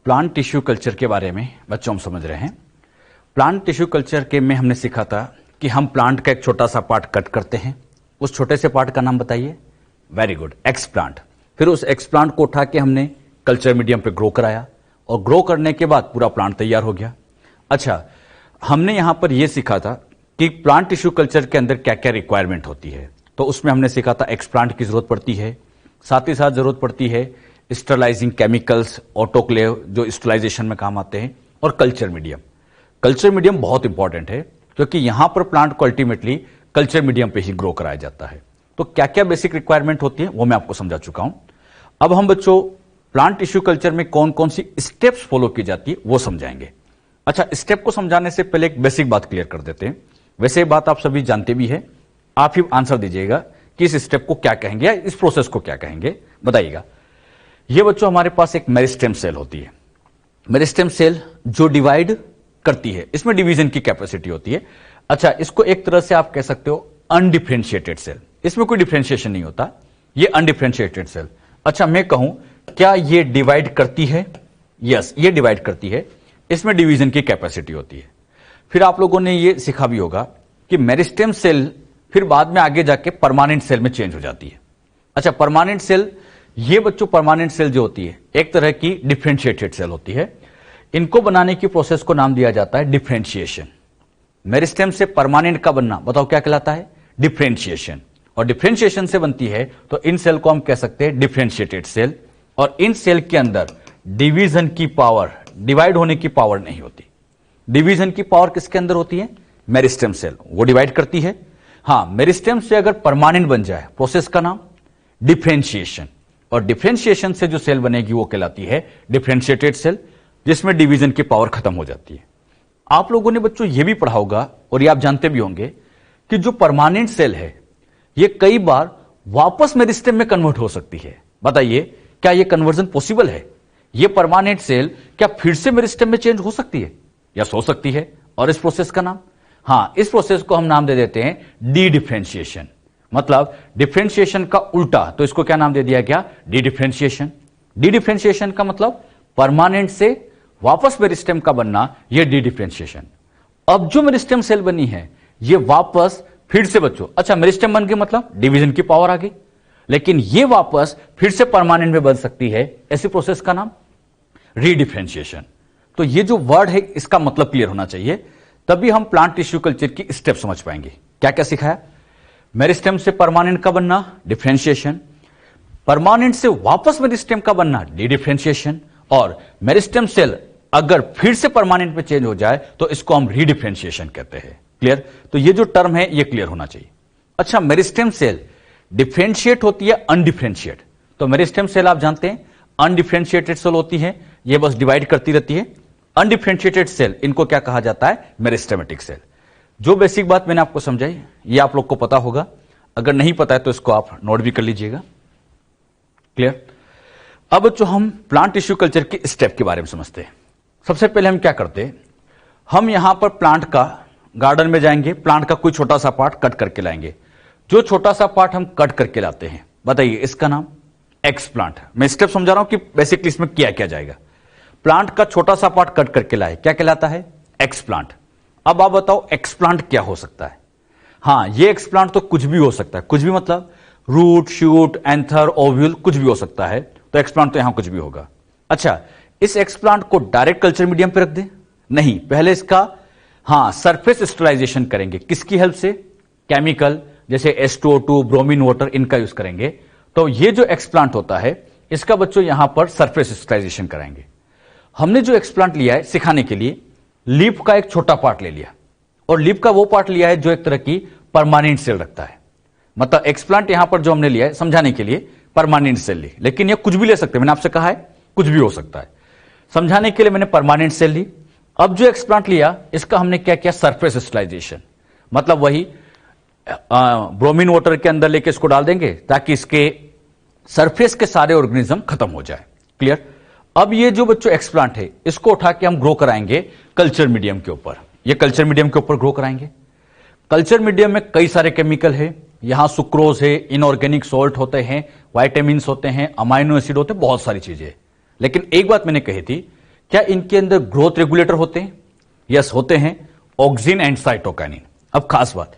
Plant tissue culture के बारे में बच्चों हम समझ रहे हैं। प्लांट टिश्यू कल्चर के में हमने सीखा था कि हम प्लांट का एक छोटा सा पार्ट कट करते हैं। उस छोटे से पार्ट का नाम बताइए। Very good, explant. फिर उस एक्सप्लांट को उठा के हमने कल्चर मीडियम पे ग्रो कराया और ग्रो करने के बाद पूरा प्लांट तैयार हो गया। अच्छा, हमने यहां पर यह सीखा था कि प्लांट टिश्यू कल्चर के अंदर क्या क्या रिक्वायरमेंट होती है। तो उसमें हमने सीखा था एक्सप्लांट की जरूरत पड़ती है, साथ ही साथ जरूरत पड़ती है स्टरलाइजिंग केमिकल्स, ऑटोक्लेव जो स्टरलाइजेशन में काम आते हैं, और कल्चर मीडियम। कल्चर मीडियम बहुत इंपॉर्टेंट है क्योंकि यहां पर प्लांट को अल्टीमेटली कल्चर मीडियम पे ही ग्रो कराया जाता है। तो क्या क्या बेसिक रिक्वायरमेंट होती है वो मैं आपको समझा चुका हूं। अब हम बच्चों प्लांट टिश्यू कल्चर में कौन कौन सी स्टेप्स फॉलो की जाती है वो समझाएंगे। अच्छा, स्टेप को समझाने से पहले एक बेसिक बात क्लियर कर देते हैं। वैसे बात आप सभी जानते भी है, आप ही आंसर दीजिएगा कि इस स्टेप को क्या कहेंगे या इस प्रोसेस को क्या कहेंगे, बताइएगा। ये बच्चों हमारे पास एक मेरिस्टेम सेल होती है। मेरिस्टेम सेल जो डिवाइड करती है, इसमें डिवीजन की कैपेसिटी होती है। अच्छा, इसको एक तरह से आप कह सकते हो अनडिफरेंशिएटेड सेल। इसमें कोई डिफरेंशिएशन नहीं होता, ये अनडिफरेंशिएटेड सेल। अच्छा, मैं कहूं क्या ये डिवाइड करती है? यस, ये डिवाइड करती है। इसमें डिवीजन की कैपेसिटी होती है। फिर आप लोगों ने ये सीखा भी होगा कि मेरिस्टेम सेल फिर बाद में आगे जाके परमानेंट सेल में चेंज हो जाती है। अच्छा, परमानेंट सेल, ये बच्चों परमानेंट सेल जो होती है एक तरह की डिफरेंशिएटेड सेल होती है। इनको बनाने की प्रोसेस को नाम दिया जाता है डिफरेंशिएशन। मेरिस्टेम से परमानेंट का बनना बताओ क्या कहलाता है? डिफरेंशिएशन। और डिफरेंशिएशन से बनती है तो इन सेल को हम कह सकते हैं डिफरेंशिएटेड सेल। और इन सेल के अंदर डिवीजन की पावर, डिवाइड होने की पावर नहीं होती। डिवीजन की पावर किसके अंदर होती है? मेरिस्टेम सेल, वो डिवाइड करती है। हां, मेरिस्टेम से अगर परमानेंट बन जाए, प्रोसेस का नाम डिफरेंशिएशन। और डिफरेंशिएशन से जो सेल बनेगी वो कहलाती है डिफरेंशिएटेड सेल, जिसमें डिवीजन की पावर खत्म हो जाती है। आप लोगों ने बच्चों ये भी पढ़ा होगा और ये आप जानते भी होंगे कि जो परमानेंट सेल है ये कई बार वापस मेरिस्टेम में कन्वर्ट हो सकती है। बताइए, क्या ये कन्वर्जन पॉसिबल है? ये परमानेंट सेल क्या फिर से मेरिस्टेम में चेंज हो सकती है? यस, हो सकती है। और इस प्रोसेस का नाम, हां, इस प्रोसेस को हम नाम दे देते हैं डी डिफरेंशिएशन। मतलब डिफरेंशिएशन का उल्टा, तो इसको क्या नाम दे दिया गया? D differentiation. डी डिफरेंशिएशन का मतलब परमानेंट से वापस मेरिस्टेम का बनना, यह डी डिफरेंशिएशन। अब जो मेरिस्टेम सेल बनी है ये वापस फिर से बच्चों, अच्छा मेरिस्टेम बन गई मतलब डिवीजन की पावर आ गई, लेकिन ये वापस फिर से परमानेंट में बन सकती है। ऐसी प्रोसेस का नाम रीडिफरेंशिएशन। तो ये जो वर्ड है इसका मतलब क्लियर होना चाहिए, तभी हम प्लांट टिश्यू कल्चर की स्टेप समझ पाएंगे। क्या क्या सिखाया? मेरिस्टेम से परमानेंट का बनना डिफरेंशिएशन, परमानेंट से वापस मेरिस्टेम का बनना डी डिफरेंशिएशन, और मेरिस्टेम सेल अगर फिर से परमानेंट में चेंज हो जाए तो इसको हम रीडिफरेंशिएशन कहते हैं। क्लियर? तो ये जो टर्म है ये क्लियर होना चाहिए। अच्छा, मेरिस्टेम सेल डिफरेंशिएट होती है अनडिफरेंशिएट? तो मेरिस्टेम सेल आप जानते हैं अनडिफरेंशिएटेड सेल होती है, ये बस डिवाइड करती रहती है। अनडिफरेंशिएटेड सेल, इनको क्या कहा जाता है? Meristematic cell. जो बेसिक बात मैंने आपको समझाई ये आप लोग को पता होगा, अगर नहीं पता है तो इसको आप नोट भी कर लीजिएगा। क्लियर? अब जो हम प्लांट टिश्यू कल्चर की स्टेप के बारे में समझते हैं। सबसे पहले हम क्या करते हैं, हम यहां पर प्लांट का गार्डन में जाएंगे, प्लांट का कोई छोटा सा पार्ट कट करके लाएंगे। जो छोटा सा पार्ट हम कट करके लाते हैं, बताइए इसका नाम एक्सप्लांट। मैं स्टेप समझा रहा हूं कि बेसिकली इसमें क्या क्या जाएगा। प्लांट का छोटा सा पार्ट कट करके लाए, क्या कहलाता है? एक्सप्लांट। अब आप बताओ एक्सप्लांट क्या हो सकता है? हां, ये एक्सप्लांट तो कुछ भी हो सकता है। कुछ भी मतलब रूट, शूट, एंथर, ओव्यूल, कुछ भी हो सकता है। तो एक्सप्लांट तो यहां कुछ भी होगा। अच्छा, इस एक्सप्लांट को डायरेक्ट कल्चर मीडियम पे रख दें? नहीं, पहले इसका हां सरफेस स्टरलाइजेशन करेंगे। किसकी हेल्प से? केमिकल जैसे H2O2, ब्रोमीन वाटर, इनका यूज करेंगे। तो ये जो एक्सप्लांट होता है इसका बच्चों यहां पर सरफेस स्टरलाइजेशन कराएंगे। हमने जो एक्सप्लांट लिया है सिखाने के लिए, लीफ का एक छोटा पार्ट ले लिया, और लीफ का वो पार्ट लिया है जो एक तरह की परमानेंट सेल रखता है। मतलब एक्सप्लांट यहां पर जो हमने लिया है समझाने के लिए परमानेंट सेल ली, लेकिन ये कुछ भी ले सकते हैं। मैंने आपसे कहा है कुछ भी हो सकता है। समझाने के लिए मैंने परमानेंट सेल ली। अब जो एक्सप्लांट लिया इसका हमने क्या किया? Surface sterilization. मतलब वही ब्रोमीन वाटर के अंदर लेके इसको डाल देंगे ताकि इसके सरफेस के सारे ऑर्गेनिज्म खत्म हो जाए। क्लियर? अब ये जो बच्चों एक्सप्लांट है इसको उठा के हम ग्रो कराएंगे कल्चर मीडियम के ऊपर। ये कल्चर मीडियम के ऊपर ग्रो कराएंगे। कल्चर मीडियम में कई सारे केमिकल है, यहां सुक्रोज है, इनऑर्गेनिक सॉल्ट होते हैं, वाइटामिन होते हैं, अमाइनो एसिड होते हैं, बहुत सारी चीजें। लेकिन एक बात मैंने कही थी क्या इनके अंदर ग्रोथ रेगुलेटर होते हैं? यस, होते हैं, ऑक्सिन एंड साइटोकाइनिन। अब खास बात,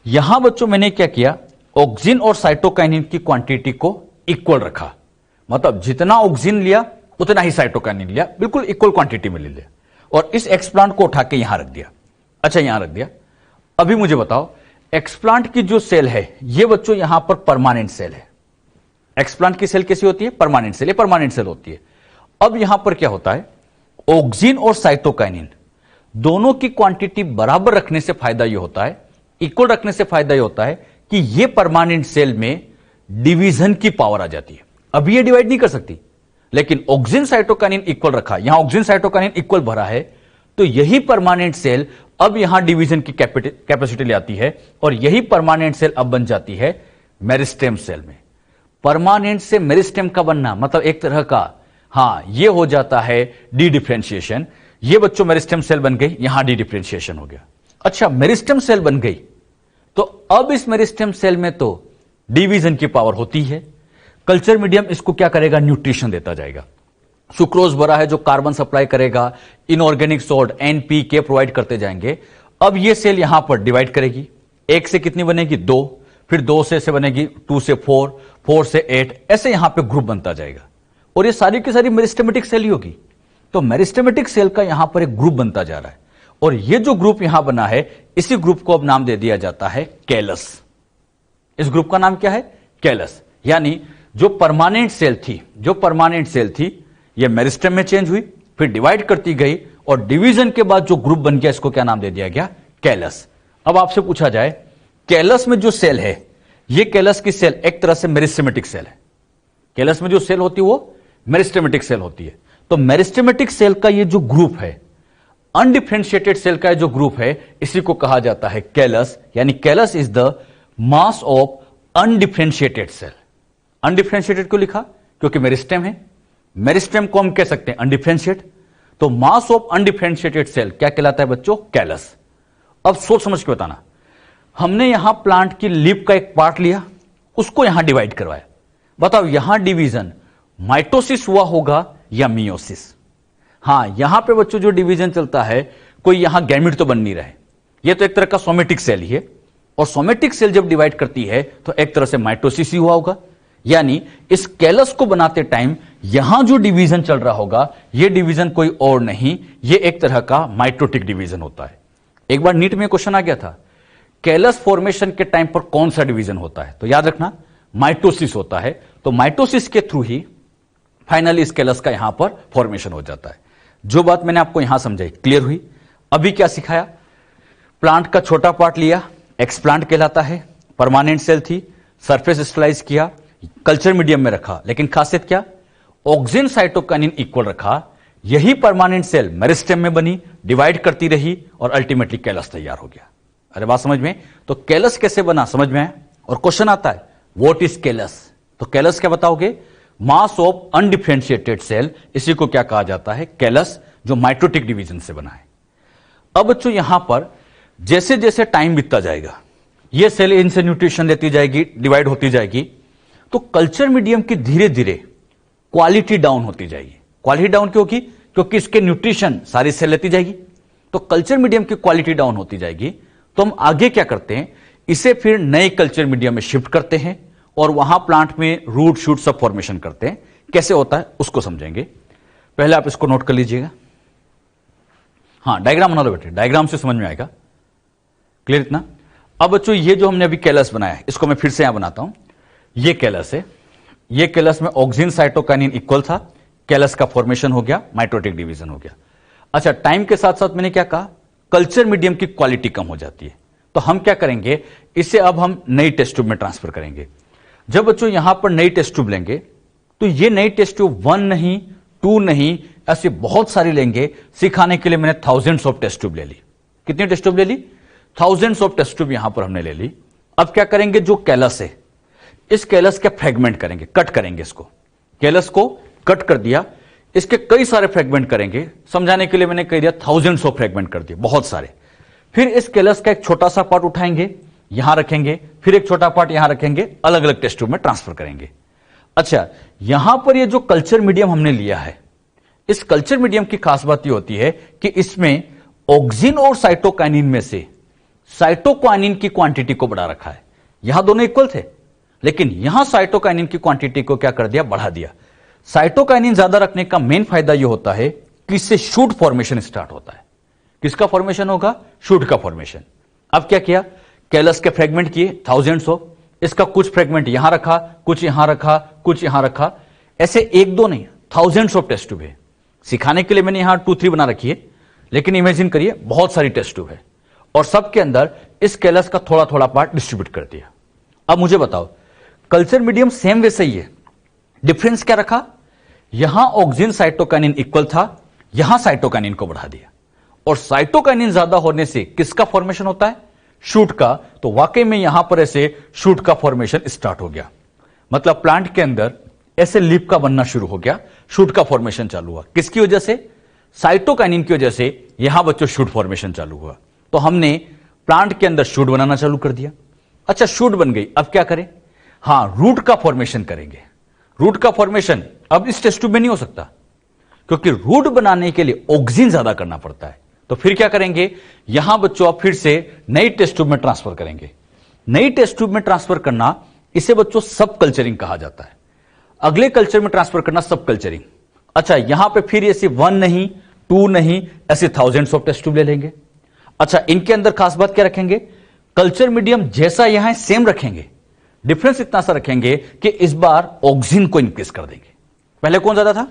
यहां बच्चों मैंने क्या किया, ऑक्सिन और साइटोकाइनिन की क्वांटिटी को इक्वल रखा। मतलब जितना ऑक्सिन लिया उतना ही साइटोकाइनिन लिया, बिल्कुल इक्वल क्वांटिटी में ले लिया, और इस एक्सप्लांट को उठा के यहां रख दिया। अच्छा, यहां रख दिया। अभी मुझे बताओ, एक्सप्लांट की जो सेल है ये बच्चों यहां पर परमानेंट सेल है। एक्सप्लांट की सेल कैसी होती है? Permanent cell. ये परमानेंट सेल होती है। अब यहां पर क्या होता है, ऑक्सिन और साइटोकाइनिन दोनों की क्वांटिटी बराबर रखने से फायदा यह होता है, इक्वल रखने से फायदा यह होता है कि यह परमानेंट सेल में डिवीजन की पावर आ जाती है। अभी ये डिवाइड नहीं कर सकती, लेकिन ऑक्सिन साइटोकाइनिन इक्वल रखा, यहां ऑक्सिन साइटोकाइनिन इक्वल भरा है, तो यही परमानेंट सेल अब यहां डिवीजन की कैपेसिटी ले आती है, और यही परमानेंट सेल अब बन जाती है मेरिस्टेम सेल में। परमानेंट से मेरिस्टेम का बनना मतलब एक तरह का, हां, यह हो जाता है डी डिफरेंशिएशन। ये बच्चों मेरिस्टेम सेल बन गई, यहां डी डिफरेंशिएशन हो गया। अच्छा, मेरिस्टेम सेल बन गई, तो अब इस मेरिस्टेम सेल में तो डिवीजन की पावर होती है। कल्चर मीडियम इसको क्या करेगा, न्यूट्रिशन देता जाएगा। सुक्रोज भरा है जो कार्बन सप्लाई करेगा, इनऑर्गेनिक सॉल्ट NPK प्रोवाइड करते जाएंगे। अब ये सेल यहां पर डिवाइड करेगी, 1 से कितनी बनेगी, 2, फिर 2 से बनेगी 2 से 4, 4 से 8, ऐसे यहां पे ग्रुप बनता जाएगा, और ये सारी की सारी मेरिस्टेमेटिक सेल ही होगी। तो मेरिस्टेमेटिक सेल का यहां पर एक ग्रुप बनता जा रहा है, और ये जो ग्रुप यहां बना है, इसी ग्रुप को अब नाम दे दिया जाता है कैलस। इस ग्रुप का नाम क्या है, कैलस। यानी जो परमानेंट सेल थी, ये मेरिस्टेम में चेंज हुई, फिर डिवाइड करती गई, और डिवीजन के बाद जो ग्रुप बन गया, इसको क्या नाम दे दिया गया, कैलस। अब आपसे पूछा जाए, कैलस में जो सेल है, ये कैलस की सेल एक तरह से मेरिस्टेमेटिक सेल है। कैलस में जो सेल होती है वो मेरिस्टेमेटिक सेल होती है। तो मेरिस्टेमेटिक सेल का ये जो ग्रुप है, अनडिफरेंशिएटेड सेल का जो ग्रुप है, इसी को कहा जाता है कैलस। यानी callus is the mass of undifferentiated cell. Undifferentiated क्यों लिखा, क्योंकि मेरिस्टेम है, मेरिस्टेम को हम कह सकते हैं अनडिफरेंशिएट। तो मास ऑफ अनडिफरेंशिएटेड सेल क्या कहलाता है बच्चों, कैलस। अब सोच समझ के बताना, हमने यहां प्लांट की लीफ का एक पार्ट लिया, उसको यहां डिवाइड करवाया। बताओ यहां डिवीजन माइटोसिस हुआ होगा या मियोसिस? हां, यहां पे बच्चों जो डिवीजन चलता है, कोई यहां गैमिट तो बन नहीं रहे, ये तो एक तरह का सोमेटिक सेल ही है, और सोमेटिक सेल जब डिवाइड करती है तो एक तरह से माइटोसिस ही हुआ होगा। यानी इस कैलस को बनाते टाइम यहां जो डिवीजन चल रहा होगा, यह डिवीजन कोई और नहीं, यह एक तरह का माइटोटिक डिवीजन होता है। एक बार नीट में क्वेश्चन आ गया था, कैलस फॉर्मेशन के टाइम पर कौन सा डिवीजन होता है, तो याद रखना माइटोसिस होता है। तो माइटोसिस के थ्रू ही फाइनली इस कैलस का यहां पर फॉर्मेशन हो जाता है। जो बात मैंने आपको यहां समझाई, क्लियर हुई? अभी क्या सिखाया, प्लांट का छोटा पार्ट लिया, एक्सप्लांट कहलाता है, परमानेंट सेल थी, सरफेस स्टरलाइज किया, कल्चर मीडियम में रखा, लेकिन खासियत क्या, ऑक्सिन साइटोकाइनिन इक्वल रखा, यही परमानेंट सेल मेरिस्टेम में बनी, डिवाइड करती रही, और अल्टीमेटली कैलस तैयार हो गया। अरे बात समझ में? तो कैलस कैसे बना समझ में आया? और क्वेश्चन आता है, व्हाट इज कैलस? तो कैलस क्या बताओगे, मास ऑफ अनडिफरेंशिएटेड सेल, इसी को क्या कहा जाता है, कैलस, जो माइटोटिक डिवीजन से बना है। अब बच्चों यहां पर जैसे जैसे टाइम बीतता जाएगा, यह सेल इनसे न्यूट्रिशन लेती जाएगी, डिवाइड होती जाएगी, तो कल्चर मीडियम की धीरे धीरे क्वालिटी डाउन होती जाएगी। क्वालिटी डाउन क्यों की? क्योंकि इसके न्यूट्रिशन सारी सेल लेती जाएगी, तो कल्चर मीडियम की क्वालिटी डाउन होती जाएगी। तो हम आगे क्या करते हैं, इसे फिर नए कल्चर मीडियम में शिफ्ट करते हैं, और वहां प्लांट में रूट शूट सब फॉर्मेशन करते हैं। कैसे होता है उसको समझेंगे। पहले आप इसको नोट कर लीजिएगा। हां, डायग्राम बना लो बेटे, डायग्राम से समझ में आएगा। क्लियर इतना? अब बच्चों ये जो हमने अभी कैलस बनाया है, इसको मैं फिर से यहां बनाता हूं। ये कैलस है, ये कैलस में ऑक्सिन साइटोकाइनिन इक्वल था, कैलस का फॉर्मेशन हो गया, माइटोटिक डिवीजन हो गया। अच्छा, टाइम के साथ साथ मैंने क्या कहा, कल्चर मीडियम की क्वालिटी कम हो जाती है। तो हम क्या करेंगे, इसे अब हम नई टेस्ट ट्यूब में ट्रांसफर करेंगे। जब बच्चों यहां पर नई टेस्ट ट्यूब लेंगे, तो ये नई टेस्ट ट्यूब 1 नहीं, 2 नहीं, ऐसे बहुत सारी लेंगे। सिखाने के लिए मैंने थाउजेंड्स ऑफ टेस्ट ट्यूब ले ली। कितनी टेस्ट ट्यूब ले ली? थाउजेंड्स ऑफ टेस्ट ट्यूब यहां पर हमने ले ली। अब क्या करेंगे, जो कैलस है, इस कैलस के फ्रेगमेंट करेंगे, कट करेंगे इसको। कैलस को कट कर दिया, इसके कई सारे फ्रेगमेंट करेंगे। समझाने के लिए मैंने कह दिया थाउजेंड्स ऑफ फ्रेगमेंट कर दिए, बहुत सारे। फिर इस कैलस का एक छोटा सा पार्ट उठाएंगे, यहां रखेंगे, फिर एक छोटा पार्ट यहां रखेंगे, अलग अलग टेस्ट ट्यूब में ट्रांसफर करेंगे। अच्छा, यहां पर ये जो कल्चर मीडियम हमने लिया है, इस कल्चर मीडियम की खास बात यह होती है कि इसमें ऑक्सिन और साइटोकाइनिन में से साइटोकाइनिन की क्वांटिटी को बढ़ा रखा है। यहां दोनों इक्वल थे, लेकिन यहां साइटोकाइनिन की क्वांटिटी को क्या कर दिया, बढ़ा दिया। साइटोकाइनिन ज्यादा रखने का मेन फायदा यह होता है कि इससे शूट फॉर्मेशन स्टार्ट होता है। किसका फॉर्मेशन होगा, शूट का फॉर्मेशन। अब क्या किया, कैलस के फ्रेगमेंट किए थाउजेंड्स ऑफ, इसका कुछ फ्रेगमेंट यहां रखा, कुछ यहां रखा, कुछ यहां रखा, ऐसे एक दो नहीं, थाउजेंड्स ऑफ टेस्ट ट्यूब है। सिखाने के लिए मैंने यहां 2-3 बना रखी है, लेकिन इमेजिन करिए बहुत सारी टेस्ट ट्यूब है और सबके अंदर इस कैलस का थोड़ा थोड़ा पार्ट डिस्ट्रीब्यूट कर दिया। अब मुझे बताओ, कल्चर मीडियम सेम वैसे ही है, डिफरेंस क्या रखा, यहां ऑक्सिन साइटोकाइनिन इक्वल था, यहां साइटोकाइनिन को बढ़ा दिया। और साइटोकाइनिन ज्यादा होने से किसका फॉर्मेशन होता है, शूट का। तो वाकई में यहां पर ऐसे शूट का फॉर्मेशन स्टार्ट हो गया, मतलब प्लांट के अंदर ऐसे लीफ का बनना शुरू हो गया, शूट का फॉर्मेशन चालू हुआ। किसकी वजह से, साइटोकाइनिन की वजह से यहां बच्चों शूट फॉर्मेशन चालू हुआ। तो हमने प्लांट के अंदर शूट बनाना चालू कर दिया। अच्छा, शूट बन गई, अब क्या करें, हां रूट का फॉर्मेशन करेंगे। रूट का फॉर्मेशन अब इस टेस्ट ट्यूब में नहीं हो सकता, क्योंकि रूट बनाने के लिए ऑक्सिन ज्यादा करना पड़ता है। तो फिर क्या करेंगे, यहां बच्चों आप फिर से नई टेस्ट ट्यूब में ट्रांसफर करेंगे। नई टेस्ट ट्यूब में ट्रांसफर करना, इसे बच्चों सब कल्चरिंग कहा जाता है। अगले कल्चर में ट्रांसफर करना सब कल्चरिंग। अच्छा, यहां पे फिर ऐसे 1 नहीं 2 नहीं, ऐसे थाउजेंड्स ऑफ टेस्ट ट्यूब ले लेंगे। अच्छा, इनके अंदर खास बात क्या रखेंगे, कल्चर मीडियम जैसा यहां सेम रखेंगे, डिफरेंस इतना सा रखेंगे कि इस बार ऑक्सिन को इंक्रीज कर देंगे। पहले कौन ज्यादा था,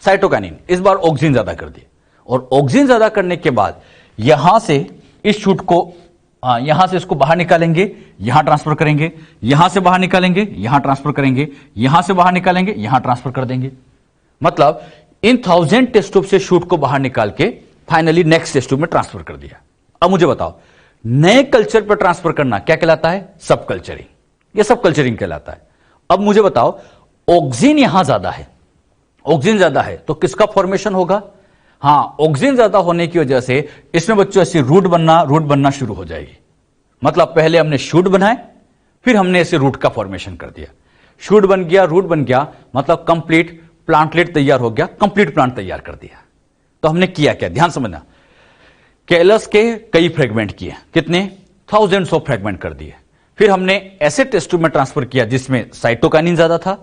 साइटोकाइनिन, इस बार ऑक्सिन ज्यादा कर दिया। और ऑक्सिन ज्यादा करने के बाद यहां से इस शूट को यहां से इसको बाहर निकालेंगे, यहां ट्रांसफर करेंगे, यहां से बाहर निकालेंगे, यहां ट्रांसफर करेंगे, यहां से बाहर निकालेंगे, यहां ट्रांसफर कर देंगे। मतलब इन 1000 टेस्ट ट्यूब से शूट को बाहर निकाल के फाइनली नेक्स्ट टेस्ट ट्यूब में ट्रांसफर कर दिया। अब मुझे बताओ, नए कल्चर पर ट्रांसफर करना क्या कहलाता है, सब कल्चरिंग। ये सब कल्चरिंग कहलाता है। अब मुझे बताओ, ऑक्सिन यहां ज्यादा है, ऑक्सिन ज्यादा है तो किसका फॉर्मेशन होगा, हां ऑक्सिन ज्यादा होने की वजह से इसमें बच्चों ऐसी रूट बनना शुरू हो जाएगी। मतलब पहले हमने शूट बनाए, फिर हमने ऐसे रूट का फॉर्मेशन कर दिया। शूट बन गया, रूट बन गया, मतलब कंप्लीट प्लांटलेट तैयार हो गया, कंप्लीट प्लांट तैयार कर दिया। तो हमने किया क्या, ध्यान समझना, कैलस के कई फ्रेगमेंट किए, कितने, थाउजेंड्स ऑफ फ्रेगमेंट कर दिए। फिर हमने ऐसे टेस्ट ट्यूब में ट्रांसफर किया जिसमें साइटोकाइनिन ज्यादा था,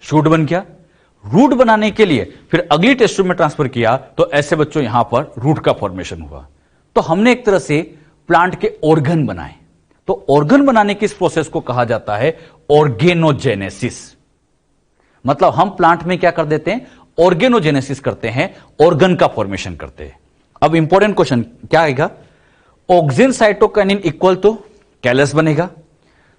शूट बन गया। रूट बनाने के लिए फिर अगली टेस्ट ट्यूब में ट्रांसफर किया, तो ऐसे बच्चों यहां पर रूट का फॉर्मेशन हुआ। तो हमने एक तरह से प्लांट के ऑर्गन बनाए। तो ऑर्गन बनाने की इस प्रोसेस को कहा जाता है ऑर्गेनोजेनेसिस। मतलब हम प्लांट में क्या कर देते हैं, ऑर्गेनोजेनेसिस करते हैं, ऑर्गन का फॉर्मेशन करते हैं। अब इंपॉर्टेंट क्वेश्चन क्या आएगा, ऑक्सिन साइटोकाइनिन इक्वल तो कैलस बनेगा,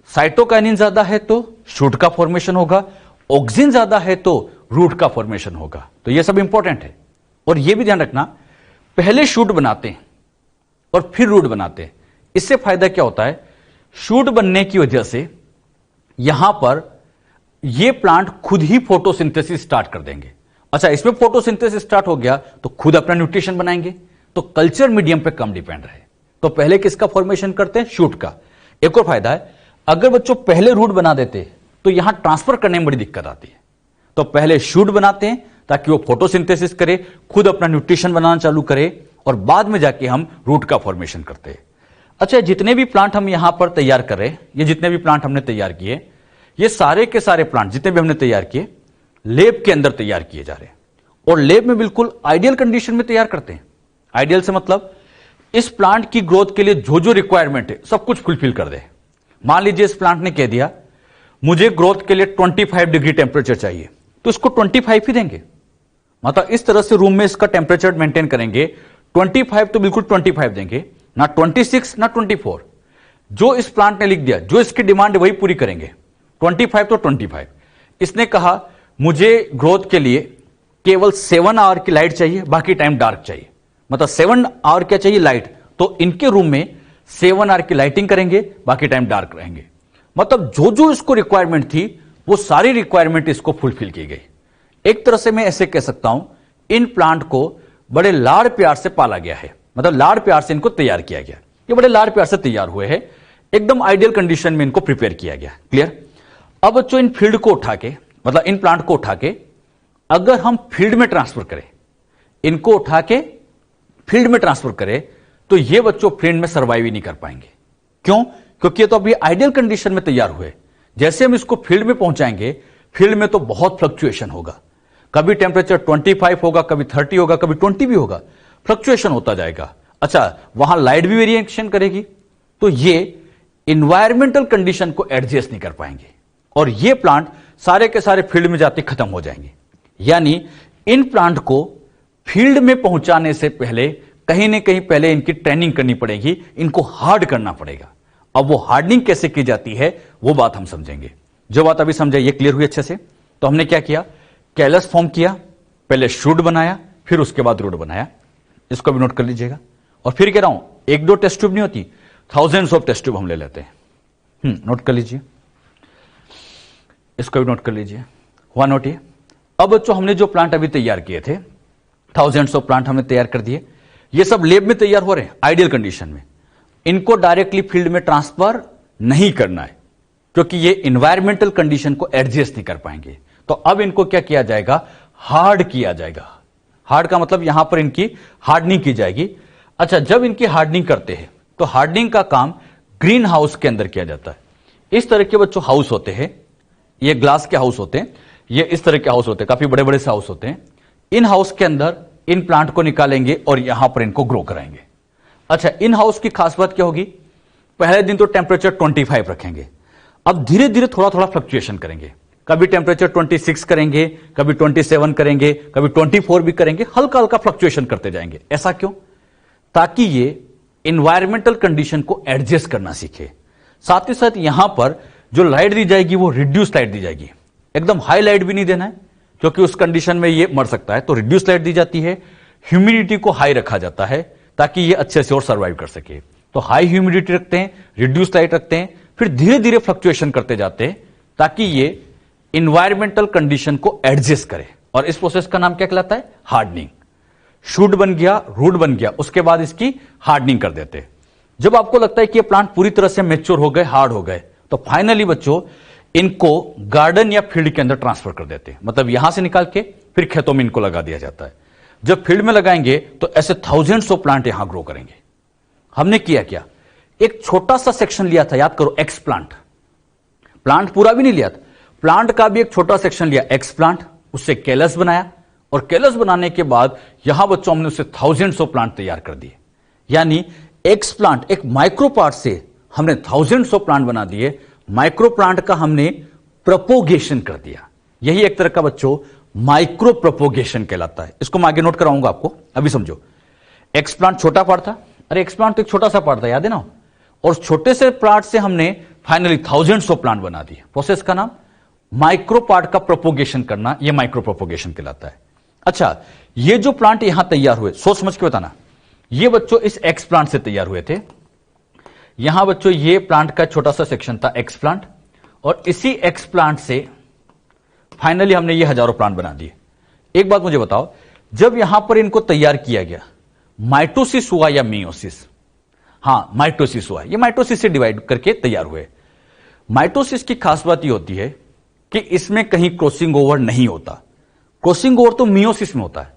साइटोकाइनिन ज्यादा है तो शूट का फॉर्मेशन होगा, ऑक्सिन ज्यादा है तो रूट का फॉर्मेशन होगा। तो यह सब इंपॉर्टेंट है। और यह भी ध्यान रखना, पहले शूट बनाते हैं और फिर रूट बनाते हैं। इससे फायदा क्या होता है, शूट बनने की वजह से यहां पर यह प्लांट खुद ही फोटोसिंथेसिस स्टार्ट कर देंगे। अच्छा, इसमें फोटोसिंथेसिस स्टार्ट हो गया तो खुद अपना न्यूट्रिशन बनाएंगे, तो कल्चर मीडियम पे कम डिपेंड रहे। तो पहले किसका फॉर्मेशन करते हैं, शूट का। एक और फायदा है, अगर बच्चों पहले रूट बना देते तो यहां ट्रांसफर करने में बड़ी दिक्कत आती है। तो पहले शूट बनाते हैं ताकि वो फोटोसिंथेसिस करे, खुद अपना न्यूट्रिशन बनाना चालू करे, और बाद में जाके हम रूट का फॉर्मेशन करते हैं। अच्छा, जितने भी प्लांट हम यहां पर तैयार कर रहे हैं, ये जितने भी प्लांट हमने तैयार किए, ये सारे के सारे प्लांट जितने भी हमने तैयार किए, लैब के अंदर तैयार किए जा रहे हैं। और लैब में बिल्कुल आइडियल कंडीशन में तैयार करते हैं। आइडियल से मतलब इस प्लांट की ग्रोथ के लिए जो जो रिक्वायरमेंट है सब कुछ फुलफिल कर दे। मान लीजिए इस प्लांट ने कह दिया मुझे ग्रोथ के लिए 25 डिग्री टेम्परेचर चाहिए, तो इसको 25 ही देंगे। मतलब इस तरह से रूम में इसका टेम्परेचर मेंटेन करेंगे, 25 तो बिल्कुल 25 देंगे, ना 26 ना 24। जो इस प्लांट ने लिख दिया, जो इसकी डिमांड है वही पूरी करेंगे, 25 तो 25। इसने कहा मुझे ग्रोथ के लिए केवल 7 आवर की लाइट चाहिए, बाकी टाइम डार्क चाहिए। मतलब 7 आवर क्या चाहिए, लाइट। तो इनके रूम में 7 आवर की लाइटिंग करेंगे, बाकी टाइम डार्क रहेंगे। मतलब जो जो इसको रिक्वायरमेंट थी वो सारी रिक्वायरमेंट इसको फुलफिल की गई। एक तरह से मैं ऐसे कह सकता हूं, इन प्लांट को बड़े लाड़ प्यार से पाला गया है, मतलब लाड़ प्यार से इनको तैयार किया गया। ये बड़े लाड़ प्यार से तैयार हुए हैं, एकदम आइडियल कंडीशन में इनको प्रिपेयर किया गया। क्लियर। अब बच्चों इन फील्ड को उठा के, मतलब इन प्लांट को उठा के अगर हम फील्ड में ट्रांसफर करें, इनको उठा के फील्ड में ट्रांसफर करे तो ये बच्चों फील्ड में सर्वाइव ही नहीं कर पाएंगे। क्यों? क्योंकि ये तो अभी आइडियल कंडीशन में तैयार हुए। जैसे हम इसको फील्ड में पहुंचाएंगे, फील्ड में तो बहुत फ्लक्चुएशन होगा, कभी टेम्परेचर 25 होगा, कभी 30 होगा, कभी 20 भी होगा, फ्लक्चुएशन होता जाएगा। अच्छा, वहां लाइट भी वेरिएशन करेगी, तो ये इन्वायरमेंटल कंडीशन को एडजस्ट नहीं कर पाएंगे और ये प्लांट सारे के सारे फील्ड में जाते खत्म हो जाएंगे। यानी इन प्लांट को फील्ड में पहुंचाने से पहले कहीं ना कहीं पहले इनकी ट्रेनिंग करनी पड़ेगी, इनको हार्ड करना पड़ेगा। अब वो हार्डनिंग कैसे की जाती है वो बात हम समझेंगे। जो बात अभी समझे ये क्लियर हुई अच्छे से? तो हमने क्या किया, कैलस फॉर्म किया, पहले शूट बनाया, फिर उसके बाद रूट बनाया। इसको भी नोट कर लीजिएगा। और फिर कह रहा हूं एक दो टेस्ट ट्यूब नहीं होती, थाउजेंड्स ऑफ टेस्ट ट्यूब हम ले लेते हैं। नोट कर लीजिए, इसको भी नोट कर लीजिए। हुआ नोट ये? अब बच्चों हमने जो प्लांट अभी तैयार किए थे, थाउजेंड्स ऑफ प्लांट हमने तैयार कर दिए, ये सब लैब में तैयार हो रहे हैं आइडियल कंडीशन में। इनको डायरेक्टली फील्ड में ट्रांसफर नहीं करना है क्योंकि ये इन्वायरमेंटल कंडीशन को एडजस्ट नहीं कर पाएंगे। तो अब इनको क्या किया जाएगा, हार्ड किया जाएगा। हार्ड का मतलब यहां पर इनकी हार्डनिंग की जाएगी। अच्छा, जब इनकी हार्डनिंग करते हैं तो हार्डनिंग का काम ग्रीन हाउस के अंदर किया जाता है। इस तरह के बच्चों हाउस होते हैं, ये ग्लास के हाउस होते हैं, ये इस तरह के हाउस होते हैं, काफी बड़े बड़े से हाउस होते हैं। इन हाउस के अंदर इन प्लांट को निकालेंगे और यहां पर इनको ग्रो कराएंगे। अच्छा, इन हाउस की खास बात क्या होगी, पहले दिन तो टेम्परेचर 25 रखेंगे, अब धीरे धीरे थोड़ा थोड़ा फ्लक्चुएशन करेंगे, कभी टेम्परेचर 26 करेंगे, कभी 27 करेंगे, कभी 24 भी करेंगे, हल्का हल्का फ्लक्चुएशन करते जाएंगे। ऐसा क्यों? ताकि ये इन्वायरमेंटल कंडीशन को एडजस्ट करना सीखे। साथ ही साथ यहां पर जो लाइट दी जाएगी वो रिड्यूस लाइट दी जाएगी, एकदम हाई लाइट भी नहीं देना है क्योंकि उस कंडीशन में ये मर सकता है, तो रिड्यूस लाइट दी जाती है। ह्यूमिडिटी को हाई रखा जाता है ताकि ये अच्छे से और सर्वाइव कर सके। तो हाई ह्यूमिडिटी रखते हैं, रिड्यूस लाइट रखते हैं, फिर धीरे धीरे फ्लक्चुएशन करते जाते हैं ताकि ये इन्वायरमेंटल कंडीशन को एडजस्ट करे। और इस प्रोसेस का नाम क्या कहलाता है, हार्डनिंग। शूट बन गया, रूट बन गया, उसके बाद इसकी हार्डनिंग कर देते हैं। जब आपको लगता है कि ये प्लांट पूरी तरह से मैच्योर हो गए, हार्ड हो गए, तो फाइनली बच्चों इनको गार्डन या फील्ड के अंदर ट्रांसफर कर देते हैं। मतलब यहां से निकाल के फिर खेतों में इनको लगा दिया जाता है। जब फील्ड में लगाएंगे तो ऐसे थाउजेंड्स ऑफ प्लांट यहां ग्रो करेंगे। हमने किया क्या, एक छोटा सा सेक्शन लिया था, याद करो, एक्स प्लांट। प्लांट पूरा भी नहीं लिया था, प्लांट का भी एक छोटा सेक्शन लिया, एक्स प्लांट, उससे कैलस बनाया और कैलस बनाने के बाद यहां बच्चों हमने उससे थाउजेंड्स ऑफ प्लांट तैयार कर दिए। यानी एक्स प्लांट, एक माइक्रो पार्ट से हमने थाउजेंड्स ऑफ प्लांट बना दिए। माइक्रो प्लांट का हमने प्रोपोगेशन कर दिया। यही एक तरह का बच्चों माइक्रो प्रोपोगेशन कहलाता है। इसको मैं आगे नोट कराऊंगा आपको, अभी समझो। एक्स प्लांट छोटा पार्ट था, अरे एक्स प्लांट तो एक छोटा सा पार्ट था, याद है ना, और छोटे से प्लांट से हमने फाइनली थाउजेंड्स ऑफ प्लांट बना दिए। प्रोसेस का नाम माइक्रो पार्ट का प्रोपोगेशन करना, यह माइक्रो प्रोपोगेशन कहलाता है। अच्छा, ये जो प्लांट यहां तैयार हुए, सोच समझ के बताना, ये बच्चों इस एक्स प्लांट से तैयार हुए थे। यहां बच्चों ये प्लांट का छोटा सा सेक्शन था एक्स प्लांट, और इसी एक्स प्लांट से फाइनली हमने ये हजारों प्लांट बना दिए। एक बात मुझे बताओ, जब यहां पर इनको तैयार किया गया, माइटोसिस हुआ या मियोसिस? हां, माइटोसिस हुआ। ये माइटोसिस से डिवाइड करके तैयार हुए। माइटोसिस की खास बात यह होती है कि इसमें कहीं क्रॉसिंग ओवर नहीं होता। क्रॉसिंग ओवर तो मियोसिस में होता है,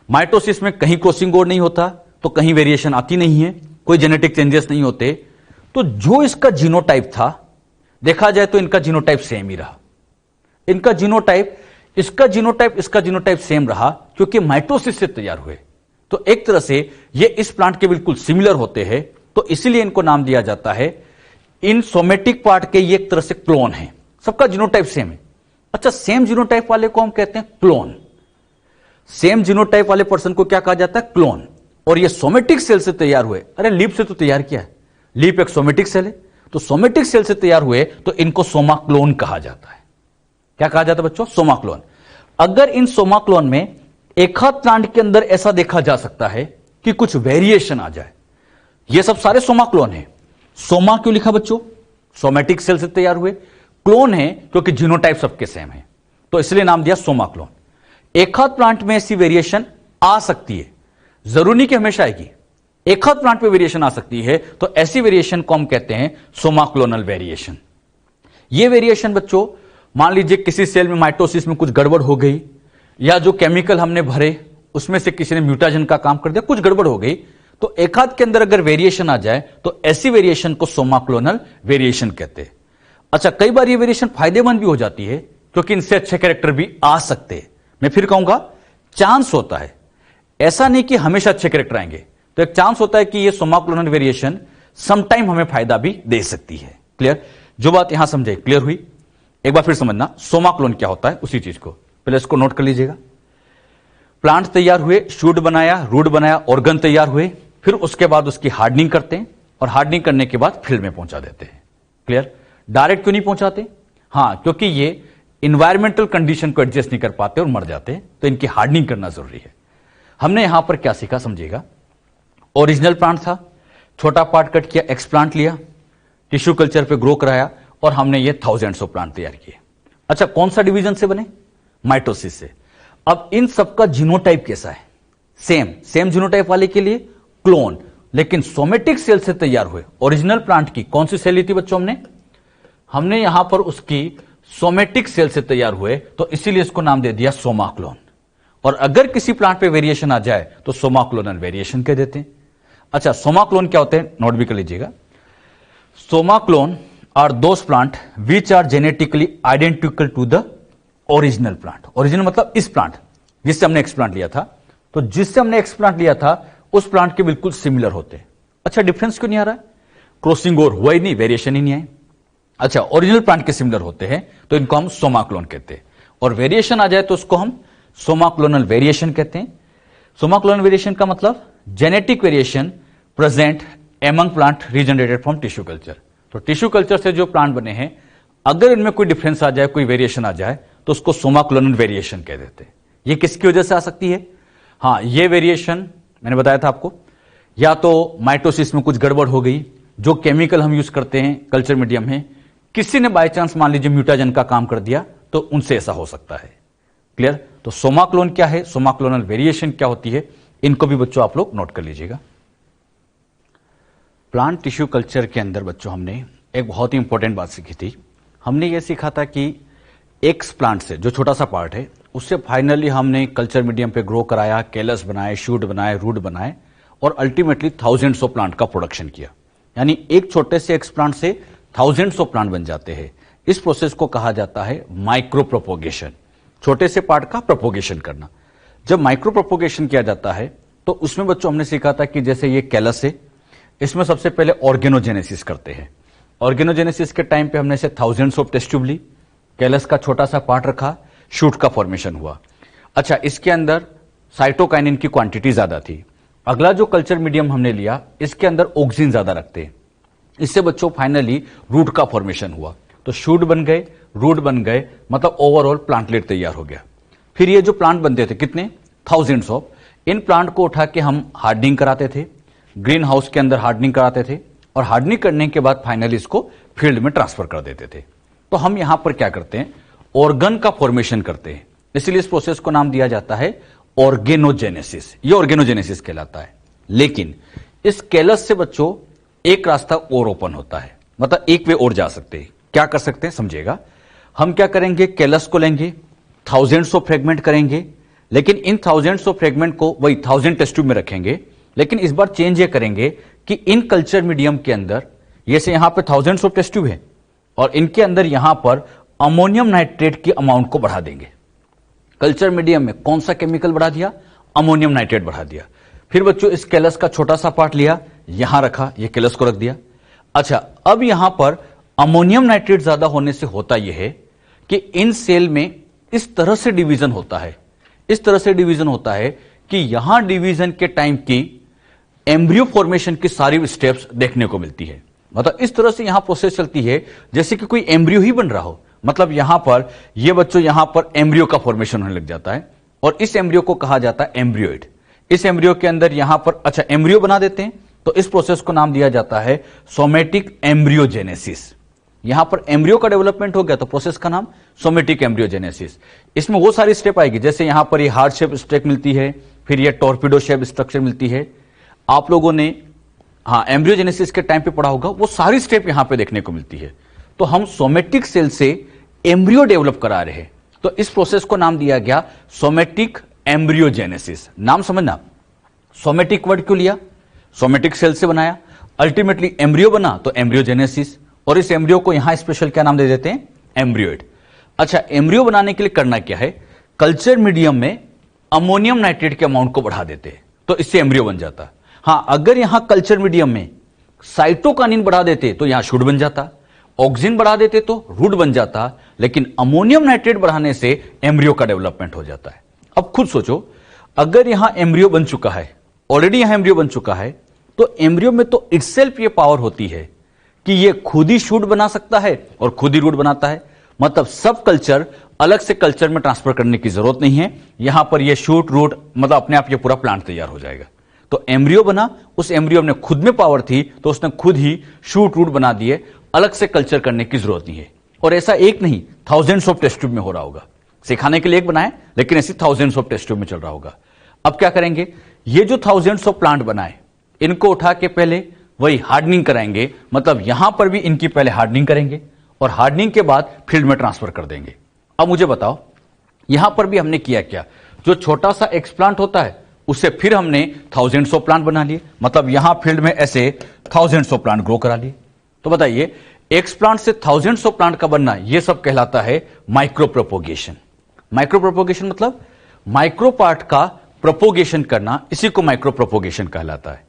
माइटोसिस में कहीं क्रॉसिंग ओवर नहीं होता, तो कहीं वेरिएशन आती नहीं है, कोई जेनेटिक चेंजेस नहीं होते। तो जो इसका जीनोटाइप था, देखा जाए तो इनका जीनोटाइप सेम ही रहा। इनका जीनोटाइप, इसका जीनोटाइप, इसका जीनोटाइप सेम रहा क्योंकि माइटोसिस से तैयार हुए। तो एक तरह से ये इस प्लांट के बिल्कुल सिमिलर होते हैं, तो इसीलिए इनको नाम दिया जाता है। इन सोमेटिक पार्ट के ये एक तरह से क्लोन है, सबका जीनोटाइप सेम है। अच्छा, सेम जीनोटाइप वाले को हम कहते हैं क्लोन। सेम जीनोटाइप वाले पर्सन को क्या कहा जाता है, क्लोन। और ये सोमेटिक सेल से तैयार हुए। अरे लीप से तो तैयार किया है, लीप एक सोमेटिक सेल है, तो सोमेटिक सेल से तैयार हुए तो इनको सोमा क्लोन कहा जाता है। क्या कहा जाता है बच्चों, सोमा क्लोन। अगर इन सोमा क्लोन में एक हाथ प्लांट के अंदर ऐसा देखा जा सकता है कि कुछ वेरिएशन आ जाए, ये सब सारे सोमा क्लोन है। सोमा क्यों लिखा बच्चों, सोमेटिक सेल से तैयार हुए, क्लोन है क्योंकि जीनोटाइप सबके सेम है, तो इसलिए नाम दिया सोमा क्लोन। एक हाथ प्लांट में ऐसी वेरिएशन आ सकती है, जरूरी नहीं कि हमेशा आएगी, एक हाथ प्लांट पे वेरिएशन आ सकती है, तो ऐसी वेरिएशन को हम कहते हैं सोमा क्लोनल वेरिएशन। ये वेरिएशन बच्चों, मान लीजिए किसी सेल में माइटोसिस में कुछ गड़बड़ हो गई, या जो केमिकल हमने भरे उसमें से किसी ने म्यूटाजन का काम कर दिया, कुछ गड़बड़ हो गई, तो एक आध के अंदर अगर वेरिएशन आ जाए तो ऐसी वेरिएशन को सोमा क्लोनल वेरिएशन कहते हैं। अच्छा, कई बार ये वेरिएशन फायदेमंद भी हो जाती है क्योंकि इनसे अच्छे कैरेक्टर भी आ सकते हैं। मैं फिर कहूंगा चांस होता है, ऐसा नहीं कि हमेशा अच्छे कैरेक्टर आएंगे, तो एक चांस होता है कि ये सोमा क्लोनल वेरिएशन समटाइम हमें फायदा भी दे सकती है। क्लियर? जो बात यहां समझे क्लियर हुई? एक बार फिर समझना सोमा क्लोन क्या होता है, उसी चीज को पहले इसको नोट कर लीजिएगा। प्लांट तैयार हुए, शूट बनाया, रूट बनाया, ऑर्गन तैयार हुए, फिर उसके बाद उसकी हार्डनिंग करते हैं और हार्डनिंग करने के बाद फील्ड में पहुंचा देते हैं। क्लियर? डायरेक्ट क्यों नहीं पहुंचाते? हां, क्योंकि ये इन्वायरमेंटल कंडीशन को एडजस्ट नहीं कर पाते और मर जाते हैं, तो इनकी हार्डनिंग करना जरूरी है। हमने यहां पर क्या सीखा समझिएगा। ओरिजिनल प्लांट था, छोटा पार्ट कट किया, एक्सप्लांट लिया, टिश्यू कल्चर पे ग्रो कराया और हमने ये थाउजेंड्स ऑफ प्लांट तैयार किए। अच्छा, कौन सा डिवीजन से बने? माइटोसिस से। अब इन सबका जीनोटाइप कैसा है? सेम जीनोटाइप वाले के लिए क्लोन, लेकिन सोमेटिक सेल से तैयार हुए। ओरिजिनल प्लांट की कौन सी सेल ली थी बच्चों? हमने यहां पर उसकी सोमेटिक सेल से तैयार हुए, तो इसीलिए इसको नाम दे दिया सोमा क्लोन। और अगर किसी प्लांट पे वेरिएशन आ जाए तो सोमा क्लोनल वेरिएशन कह देते हैं। अच्छा, सोमा क्लोन क्या होते हैं? नोट भी कर लीजिएगा। Soma clone are those plant which are genetically identical to the original plant. Original मतलब इस प्लांट जिससे हमने एक्सप्लांट लिया था, तो जिससे हमने एक्सप्लांट लिया था उस प्लांट के बिल्कुल सिमिलर होते हैं। अच्छा, डिफरेंस क्यों नहीं आ रहा है? क्रॉसिंग ओवर हुआ ही नहीं, वेरिएशन ही नहीं आई। अच्छा, ओरिजिनल प्लांट के सिमिलर होते हैं तो इनको हम सोमा क्लोन कहते हैं, और वेरिएशन आ जाए तो उसको हम सोमा क्लोनल वेरिएशन कहते हैं। सोमा क्लोनल वेरिएशन का मतलब genetic variation present among plant regenerated from tissue culture. तो टिश्यू कल्चर से जो प्लांट बने हैं, अगर इनमें कोई डिफरेंस आ जाए, कोई वेरिएशन आ जाए, तो उसको सोमा क्लोनल वेरिएशन कह देते हैं। ये किसकी वजह से आ सकती है? हां, ये वेरिएशन मैंने बताया था आपको, या तो माइटोसिस में कुछ गड़बड़ हो गई, जो केमिकल हम यूज करते हैं कल्चर मीडियम में, किसी ने बाय चांस मान लीजिए म्यूटाजन का काम कर दिया, तो उनसे ऐसा हो सकता है। क्लियर? तो सोमा क्लोन क्या है, सोमा क्लोनल वेरिएशन क्या होती है, इनको भी बच्चों आप लोग नोट कर लीजिएगा। प्लांट टिश्यू कल्चर के अंदर बच्चों हमने एक बहुत ही इंपॉर्टेंट बात सीखी थी। हमने यह सीखा था कि एक्स प्लांट से, जो छोटा सा पार्ट है, उससे फाइनली हमने कल्चर मीडियम पे ग्रो कराया, कैलस बनाए, शूट बनाए, रूट बनाए, और अल्टीमेटली थाउजेंड्स ऑफ प्लांट का प्रोडक्शन किया। यानी एक छोटे से एक्स प्लांट से थाउजेंड्स ऑफ प्लांट बन जाते हैं। इस प्रोसेस को कहा जाता है माइक्रो प्रोपोगेशन, छोटे से पार्ट का प्रोपोगेशन करना। जब माइक्रो प्रोपोगेशन किया जाता है तो उसमें बच्चों हमने सीखा था कि जैसे ये कैलस है, इसमें सबसे पहले ऑर्गेनोजेनेसिस करते हैं। ऑर्गेनोजेनेसिस के टाइम पे हमने से थाउजेंड्स ऑफ टेस्ट ट्यूब ली, कैलस का छोटा सा पार्ट रखा, शूट का फॉर्मेशन हुआ। अच्छा, इसके अंदर साइटोकाइनिन की क्वांटिटी ज्यादा थी। अगला जो कल्चर मीडियम हमने लिया, इसके अंदर ऑक्सीजन ज्यादा रखते हैं। इससे बच्चों फाइनली रूट का फॉर्मेशन हुआ, तो शूट बन गए, रूट बन गए, मतलब ओवरऑल प्लांटलेट तैयार हो गया। फिर ये जो प्लांट बनते थे, कितने? Thousands of. इन प्लांट को उठा के हम हार्डनिंग कराते थे, ग्रीन हाउस के अंदर हार्डनिंग कराते थे, और हार्डनिंग करने के बाद फाइनली इसको फील्ड में ट्रांसफर कर देते थे। तो हम यहां पर क्या करते हैं? ऑर्गन का फॉर्मेशन करते हैं। इसलिए इस प्रोसेस को नाम दिया जाता है ऑर्गेनोजेनेसिस। ये ऑर्गेनोजेनेसिस कहलाता है। लेकिन इस कैलस से बच्चों एक रास्ता और ओपन होता है, मतलब एक वे और जा सकते हैं। क्या कर सकते हैं समझिएगा। हम क्या करेंगे? कैलस को लेंगे, थाउजेंड्स ऑफ फ्रेगमेंट करेंगे, लेकिन इन थाउजेंड्स ऑफ फ्रेगमेंट को वही 1000 टेस्ट ट्यूब में रखेंगे। लेकिन इस बार चेंज ये करेंगे कि इन कल्चर मीडियम के अंदर, जैसे यहां पे थाउजेंड्स ऑफ टेस्ट ट्यूब है, और इनके अंदर यहां पर अमोनियम नाइट्रेट की अमाउंट को बढ़ा देंगे। कल्चर मीडियम में कौन सा केमिकल बढ़ा दिया? अमोनियम नाइट्रेट बढ़ा दिया। फिर बच्चों इस कैलस का छोटा सा पार्ट लिया, यहां रखा, ये कैलस को रख दिया। अच्छा, अब यहां पर अमोनियम नाइट्रेट ज्यादा होने से होता यह है कि इन सेल में इस तरह से डिवीजन होता है, इस तरह से डिवीजन होता है कि यहां डिवीजन के टाइम की एम्ब्रियो फॉर्मेशन की सारी स्टेप्स देखने को मिलती है। मतलब इस तरह से यहां प्रोसेस चलती है जैसे कि कोई एम्ब्रियो ही बन रहा हो। मतलब यहां पर ये बच्चों यहां पर एम्ब्रियो का फॉर्मेशन होने लग जाता है, और इस एम्ब्रियो को कहा जाता है एम्ब्रियोइड। इस एम्ब्रियो के अंदर यहां पर अच्छा एम्ब्रियो बना देते हैं, तो इस प्रोसेस को नाम दिया जाता है सोमेटिक एम्ब्रियोजेनेसिस। यहां पर एम्ब्रियो का डेवलपमेंट हो गया तो प्रोसेस का नाम सोमेटिक एम्ब्रियोजेनेसिस। इसमें वो सारी स्टेप आएगी, जैसे यहां पर ये हार्ट शेप स्टेप मिलती है, फिर ये टॉर्पिडो शेप स्ट्रक्चर मिलती है। आप लोगों ने एम्ब्रियोजेनेसिस के टाइम पे पढ़ा होगा, वो सारी स्टेप यहां पे देखने को मिलती है। तो हम सोमेटिक सेल से एम्ब्रियो डेवलप करा रहे हैं, तो इस प्रोसेस को नाम दिया गया सोमेटिक एम्ब्रियोजेनेसिस। नाम समझना, सोमेटिक वर्ड क्यों लिया, सोमेटिक सेल से बनाया, अल्टीमेटली एम्ब्रियो बना तो एम्ब्रियोजेनेसिस, और इस एम्ब्रियो को यहां स्पेशल क्या नाम दे देते हैं, एम्ब्रियोइड। अच्छा, एम्ब्रियो बनाने के लिए करना क्या है, कल्चर मीडियम में अमोनियम नाइट्रेट के अमाउंट को बढ़ा देते हैं तो इससे एम्ब्रियो बन जाता। हां, अगर यहां कल्चर मीडियम में साइटोकानिन बढ़ा देते तो यहां शूट बन जाता, ऑक्सीजन बढ़ा देते तो रूट बन जाता, लेकिन अमोनियम नाइट्रेट बढ़ाने से एम्ब्रियो का डेवलपमेंट हो जाता है। अब खुद सोचो, अगर यहां एम्ब्रियो बन चुका है, ऑलरेडी यहां एम्ब्रियो बन चुका है, तो एम्ब्रियो में तो इटसेल्फ ये पावर होती है कि ये खुद ही शूट बना सकता है और खुद ही रूट बनाता है। मतलब सब कल्चर अलग से कल्चर में ट्रांसफर करने की जरूरत नहीं है, यहां पर ये शूट रूट मतलब अपने आप ये पूरा प्लांट तैयार हो जाएगा। तो एम्ब्रियो बना, उस एम्ब्रियो में खुद में पावर थी तो उसने खुद ही शूट रूट बना दिए, अलग से कल्चर करने की जरूरत नहीं है। और ऐसा एक नहीं, थाउजेंड्स ऑफ टेस्ट ट्यूब में हो रहा होगा, सिखाने के लिए एक बनाए लेकिन ऐसी थाउजेंड्स ऑफ टेस्ट ट्यूब में चल रहा होगा। अब क्या करेंगे, ये जो थाउजेंड्स ऑफ प्लांट बनाए इनको उठा के पहले वही हार्डनिंग कराएंगे, मतलब यहां पर भी इनकी पहले हार्डनिंग करेंगे और हार्डनिंग के बाद फील्ड में ट्रांसफर कर देंगे। अब मुझे बताओ, यहां पर भी हमने किया क्या, जो छोटा सा एक्सप्लांट होता है उससे फिर हमने थाउजेंड्स ऑफ प्लांट बना लिए, मतलब यहां फील्ड में ऐसे थाउजेंड्स ऑफ प्लांट ग्रो करा लिए। तो बताइए, एक्सप्लांट से थाउजेंड्स ऑफ प्लांट का बनना, यह सब कहलाता है माइक्रो प्रोपोगेशन। माइक्रो प्रोपोगेशन मतलब माइक्रो पार्ट का प्रोपोगेशन करना, इसी को माइक्रो प्रोपोगेशन कहलाता है।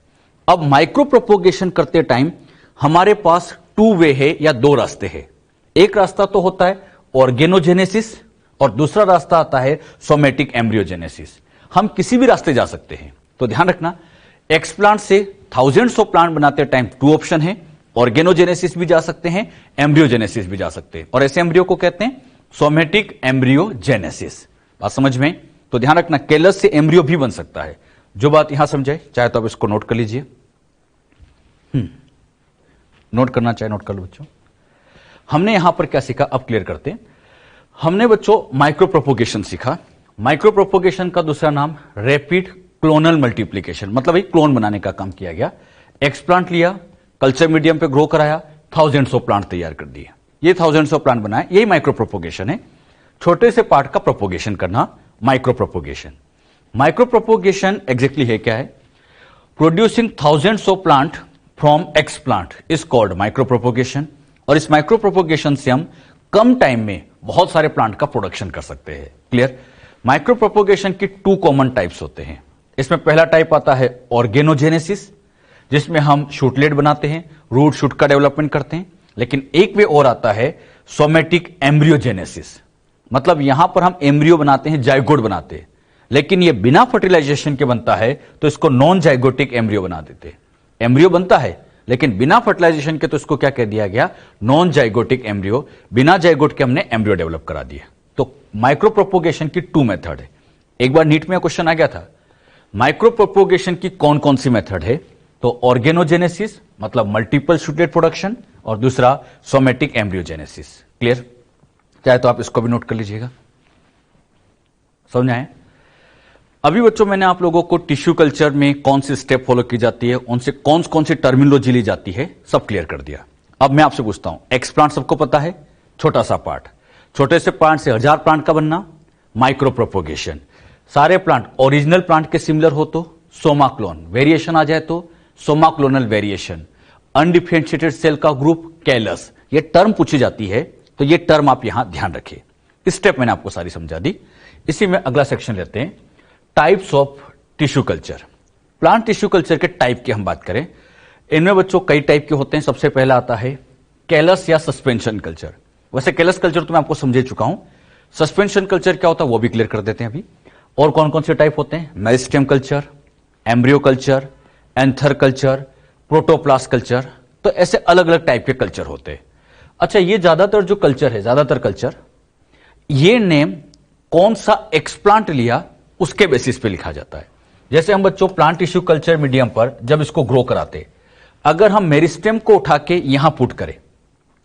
अब माइक्रो प्रोपोगेशन करते टाइम हमारे पास टू वे है या दो रास्ते हैं। एक रास्ता तो होता है ऑर्गेनोजेनेसिस और दूसरा रास्ता आता है सोमेटिक एम्ब्रियोजेनेसिस। हम किसी भी रास्ते जा सकते हैं, तो ध्यान रखना, एक्सप्लांट से थाउजेंड्स ऑफ प्लांट बनाते टाइम टू ऑप्शन है, ऑर्गेनोजेनेसिस भी जा सकते हैं, एम्ब्रियोजेनेसिस भी जा सकते हैं, और ऐसे एम्ब्रियो को कहते हैं सोमेटिक एम्ब्रियोजेनेसिस। बात समझ में? तो ध्यान रखना, कैलस से एम्ब्रियो भी बन सकता है। जो बात यहां समझे, चाहे तो आप इसको नोट कर लीजिए, नोट करना चाहे नोट कर लो बच्चों। हमने यहां पर क्या सीखा, अब क्लियर करते हैं। हमने बच्चों माइक्रो प्रोपोगेशन सीखा। माइक्रो प्रोपोगेशन का दूसरा नाम रैपिड क्लोनल मल्टीप्लिकेशन, मतलब एक क्लोन बनाने का काम किया गया। एक्सप्लांट लिया, कल्चर मीडियम पे ग्रो कराया, थाउजेंड्स ऑफ प्लांट तैयार कर दिए, ये थाउजेंड्स ऑफ प्लांट बनाए, यही माइक्रो प्रोपोगेशन है। छोटे से पार्ट का प्रोपोगेशन करना, micro propagation. Micro propagation exactly है क्या है, producing thousands of plant from explant is called micro propagation. और इस माइक्रो प्रोपोगेशन से हम कम टाइम में बहुत सारे प्लांट का प्रोडक्शन कर सकते हैं। क्लियर? माइक्रो प्रोपोगेशन की टू कॉमन टाइप्स होते हैं। इसमें पहला टाइप आता है ऑर्गेनोजेनेसिस, जिसमें हम शूटलेट बनाते हैं, रूट शूट का डेवलपमेंट करते हैं। लेकिन एक वे और आता है सोमेटिक एम्ब्रियोजेनेसिस, मतलब यहां पर हम एम्ब्रियो बनाते हैं, जाइगोट बनाते हैं, लेकिन यह बिना फर्टिलाइजेशन के बनता है तो इसको नॉन जाइगोटिक एम्ब्रियो बना देते हैं। एम्ब्रियो बनता है लेकिन बिना फर्टिलाइजेशन के, तो इसको क्या कह दिया गया, नॉन जाइगोटिक एम्ब्रियो। बिना जाइगोट के हमने एम्ब्रियो डेवलप करा दिया। तो माइक्रो प्रोपोगेशन की टू मेथड है। एक बार नीट में क्वेश्चन आ गया था, माइक्रो प्रोपोगेशन की कौन कौन सी मेथड है, तो ऑर्गेनोजेनेसिस मतलब मल्टीपल शूटलेट प्रोडक्शन, और दूसरा सोमेटिक एम्ब्रियोजेनेसिस। क्लियर? चाहे तो आप इसको भी नोट कर लीजिएगा, समझ आए? अभी बच्चों मैंने आप लोगों को टिश्यू कल्चर में कौन सी स्टेप फॉलो की जाती है, उनसे कौन कौन सी टर्मिनोलॉजी ली जाती है, सब क्लियर कर दिया। अब मैं आपसे पूछता हूं, एक्सप्लांट सबको पता है, छोटा सा पार्ट, छोटे से प्लांट से 1000 प्लांट का बनना, माइक्रो प्रोपोगेशन। सारे प्लांट ओरिजिनल प्लांट के सिमिलर हो तो सोमा क्लोन, वेरिएशन आ जाए तो soma clonal variation, undifferentiated cell का ग्रुप कैलस, ये टर्म पूछी जाती है, तो ये टर्म आप यहां ध्यान रखें। इस स्टेप मैंने आपको सारी समझा दी। इसी में अगला सेक्शन लेते हैं, types of tissue culture. Plant tissue culture के टाइप की हम बात करें, इनमें बच्चों कई टाइप के होते हैं। सबसे पहला आता है कैलस या सस्पेंशन कल्चर। वैसे कैलस कल्चर तो मैं आपको समझे चुका हूं, सस्पेंशन कल्चर क्या होता है वो भी क्लियर कर देते हैं अभी। और कौन कौन से टाइप होते हैं, meristem culture, embryo culture, anther culture, protoplast culture, तो ऐसे अलग अलग टाइप के कल्चर होते हैं। अच्छा, ये ज्यादातर जो कल्चर है, ज्यादातर कल्चर, ये नेम कौन सा एक्सप्लांट लिया उसके बेसिस पे लिखा जाता है। जैसे हम बच्चों प्लांट टिश्यू कल्चर मीडियम पर जब इसको ग्रो कराते, अगर हम मेरिस्टेम को उठा के यहां पुट करें,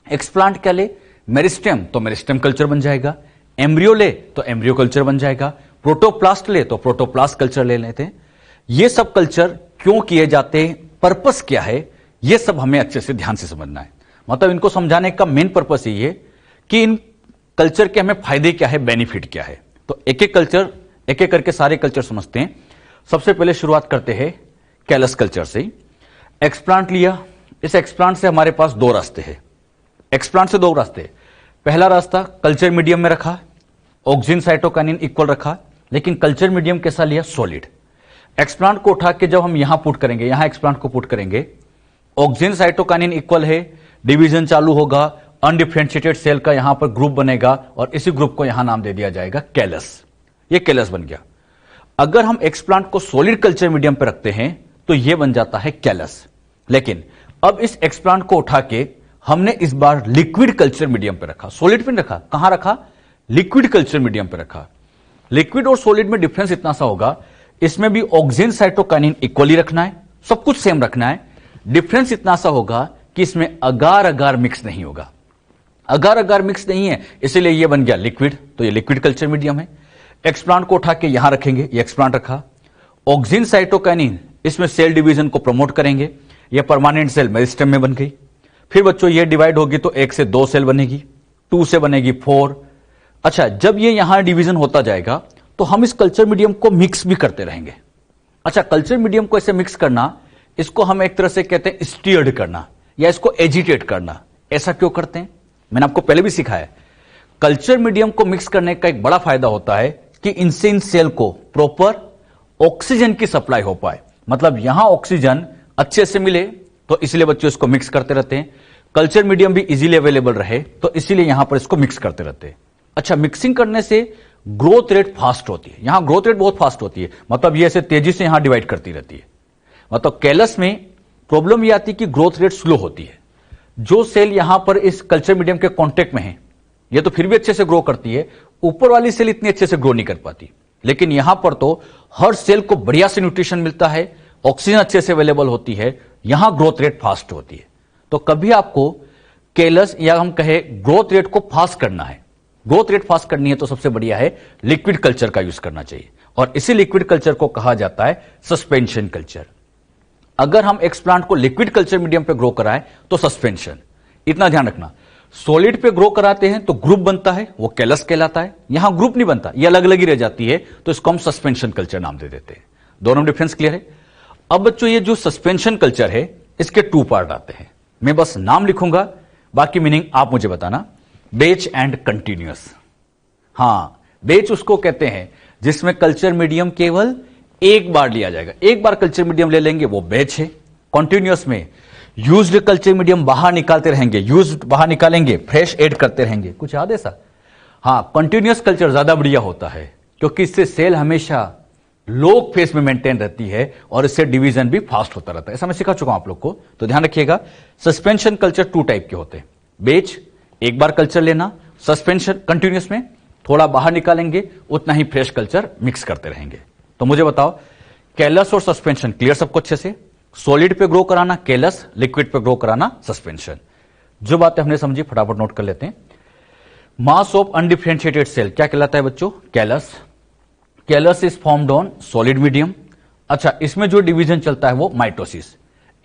एक्सप्लांट क्या ले, मेरिस्टेम, तो मेरिस्टेम कल्चर बन जाएगा, एम्ब्रियो ले तो एम्ब्रियो कल्चर बन जाएगा, प्रोटोप्लास्ट ले तो प्रोटोप्लास्ट कल्चर ले लेते हैं। ये सब कल्चर क्यों किए जाते हैं, पर्पस क्या है, ये सब हमें अच्छे से ध्यान से समझना है। मतलब इनको समझाने का मेन पर्पस ये है कि इन कल्चर के हमें फायदे क्या है, बेनिफिट क्या है। तो एक एक कल्चर एक एक करके सारे कल्चर समझते हैं। सबसे पहले शुरुआत करते हैं कैलस कल्चर से। एक्सप्लांट लिया, इस एक्सप्लांट से हमारे पास दो रास्ते हैं। एक्सप्लांट से दो रास्ते, पहला रास्ता कल्चर मीडियम में रखा, ऑक्सिन साइटोकाइनिन इक्वल रखा, लेकिन कल्चर मीडियम कैसा लिया, सॉलिड। एक्सप्लांट को उठा के जब हम यहां पुट करेंगे, यहां एक्सप्लांट को पुट करेंगे, ऑक्सिन साइटोकाइनिन इक्वल है, डिवीजन चालू होगा, अनडिफरेंशिएटेड सेल का यहां पर ग्रुप बनेगा और इसी ग्रुप को यहां नाम दे दिया जाएगा कैलस। ये कैलस बन गया। अगर हम एक्सप्लांट को सॉलिड कल्चर मीडियम पर रखते हैं तो यह बन जाता है कैलस। लेकिन अब इस एक्सप्लांट को उठा के हमने इस बार लिक्विड कल्चर मीडियम पर रखा, सॉलिड पे नहीं रखा। कहां रखा, लिक्विड कल्चर मीडियम पर रखा। लिक्विड और सॉलिड में डिफरेंस इतना सा होगा, इसमें भी ऑक्सिन साइटोकाइनिन इक्वली रखना है, सब कुछ सेम रखना है। डिफरेंस इतना सा होगा कि इसमें अगार अगार मिक्स नहीं होगा। अगार अगार मिक्स नहीं है, इसीलिए यह बन गया लिक्विड, तो ये लिक्विड कल्चर मीडियम है। एक्सप्लांट को उठा के यहां रखेंगे, ये एक्सप्लांट रखा। ऑक्सिन साइटोकाइनिन इसमें सेल डिवीजन को प्रमोट करेंगे, यह परमानेंट सेल मेरिस्टेम में बन गई। फिर बच्चों ये डिवाइड होगी तो 1 से 2 सेल बनेगी, 2 से बनेगी 4। अच्छा, जब ये यहां डिवीजन होता जाएगा तो हम इस कल्चर मीडियम को मिक्स भी करते रहेंगे। अच्छा, कल्चर मीडियम को ऐसे मिक्स करना, इसको हम एक तरह से कहते हैं स्टीयर्ड करना या इसको एजिटेट करना। ऐसा क्यों करते हैं, मैंने आपको पहले भी सिखाया है। कल्चर मीडियम को मिक्स करने का एक बड़ा फायदा होता है कि इनसे इन सेल को प्रॉपर ऑक्सीजन की सप्लाई हो पाए, मतलब यहां ऑक्सीजन अच्छे से मिले, तो इसलिए बच्चों इसको मिक्स करते रहते हैं। कल्चर मीडियम भी इजीली अवेलेबल रहे, तो इसीलिए यहां पर इसको मिक्स करते रहते हैं। अच्छा, मिक्सिंग करने से ग्रोथ रेट फास्ट होती है, यहां ग्रोथ रेट बहुत फास्ट होती है, मतलब ये ऐसे तेजी से यहां डिवाइड करती रहती है। मतलब कैलस में प्रॉब्लम ये आती है कि ग्रोथ रेट स्लो होती है। जो सेल यहां पर इस कल्चर मीडियम के कांटेक्ट में है, ये तो फिर भी अच्छे से ग्रो करती है, ऊपर वाली सेल इतनी अच्छे से ग्रो नहीं कर पाती। लेकिन यहां पर तो हर सेल को बढ़िया से न्यूट्रिशन मिलता है, ऑक्सीजन अच्छे से अवेलेबल होती है, यहां ग्रोथ रेट फास्ट होती है। तो कभी आपको कैलस या हम कहे ग्रोथ रेट को फास्ट करना है, ग्रोथ रेट फास्ट करनी है, तो सबसे बढ़िया है लिक्विड कल्चर का यूज करना चाहिए। और इसी लिक्विड कल्चर को कहा जाता है सस्पेंशन कल्चर। अगर हम एक्सप्लांट को लिक्विड कल्चर मीडियम पे ग्रो कराएं तो सस्पेंशन, इतना ध्यान रखना। सॉलिड पे ग्रो कराते हैं तो ग्रुप बनता है, वो कैलस कहलाता है। यहां ग्रुप नहीं बनता, ये अलग अलग ही रह जाती है, तो इसको हम सस्पेंशन कल्चर नाम दे देते हैं। दोनों डिफरेंस क्लियर है। अब बच्चों ये जो सस्पेंशन कल्चर है, इसके 2 पार्ट आते हैं। मैं बस नाम लिखूंगा, बाकी मीनिंग आप मुझे बताना। बेच एंड कंटिन्यूअस। हां, बेच उसको कहते हैं जिसमें कल्चर मीडियम केवल एक बार लिया जाएगा, एक बार कल्चर मीडियम ले लेंगे, वो बेच है। कंटिन्यूअस में यूज्ड कल्चर मीडियम बाहर निकालते रहेंगे, यूज्ड बाहर निकालेंगे, फ्रेश ऐड करते रहेंगे। कुछ याद है सा? हां, कंटिन्यूअस कल्चर ज्यादा बढ़िया होता है, क्योंकि इससे सेल हमेशा लोग फेस में मेंटेन रहती है और इससे डिवीजन भी फास्ट होता रहता है। ऐसा मैं सिखा चुका हूं आप लोग को, तो ध्यान रखिएगा। सस्पेंशन कल्चर 2 टाइप के होते हैं। बेच एक बार कल्चर लेना, सस्पेंशन कंटिन्यूअस में थोड़ा बाहर निकालेंगे, उतना ही फ्रेश कल्चर मिक्स करते रहेंगे। तो मुझे बताओ, कैलस और सस्पेंशन क्लियर सबको अच्छे से? सॉलिड पे ग्रो कराना कैलस, लिक्विड पे ग्रो कराना सस्पेंशन। जो बातें हमने समझी फटाफट नोट कर लेते हैं। मास ऑफ अनडिफरेंशिएटेड सेल क्या कहलाता है बच्चों? Callus. Callus is formed on solid medium. अच्छा, इसमें जो डिवीजन चलता है वो माइटोसिस।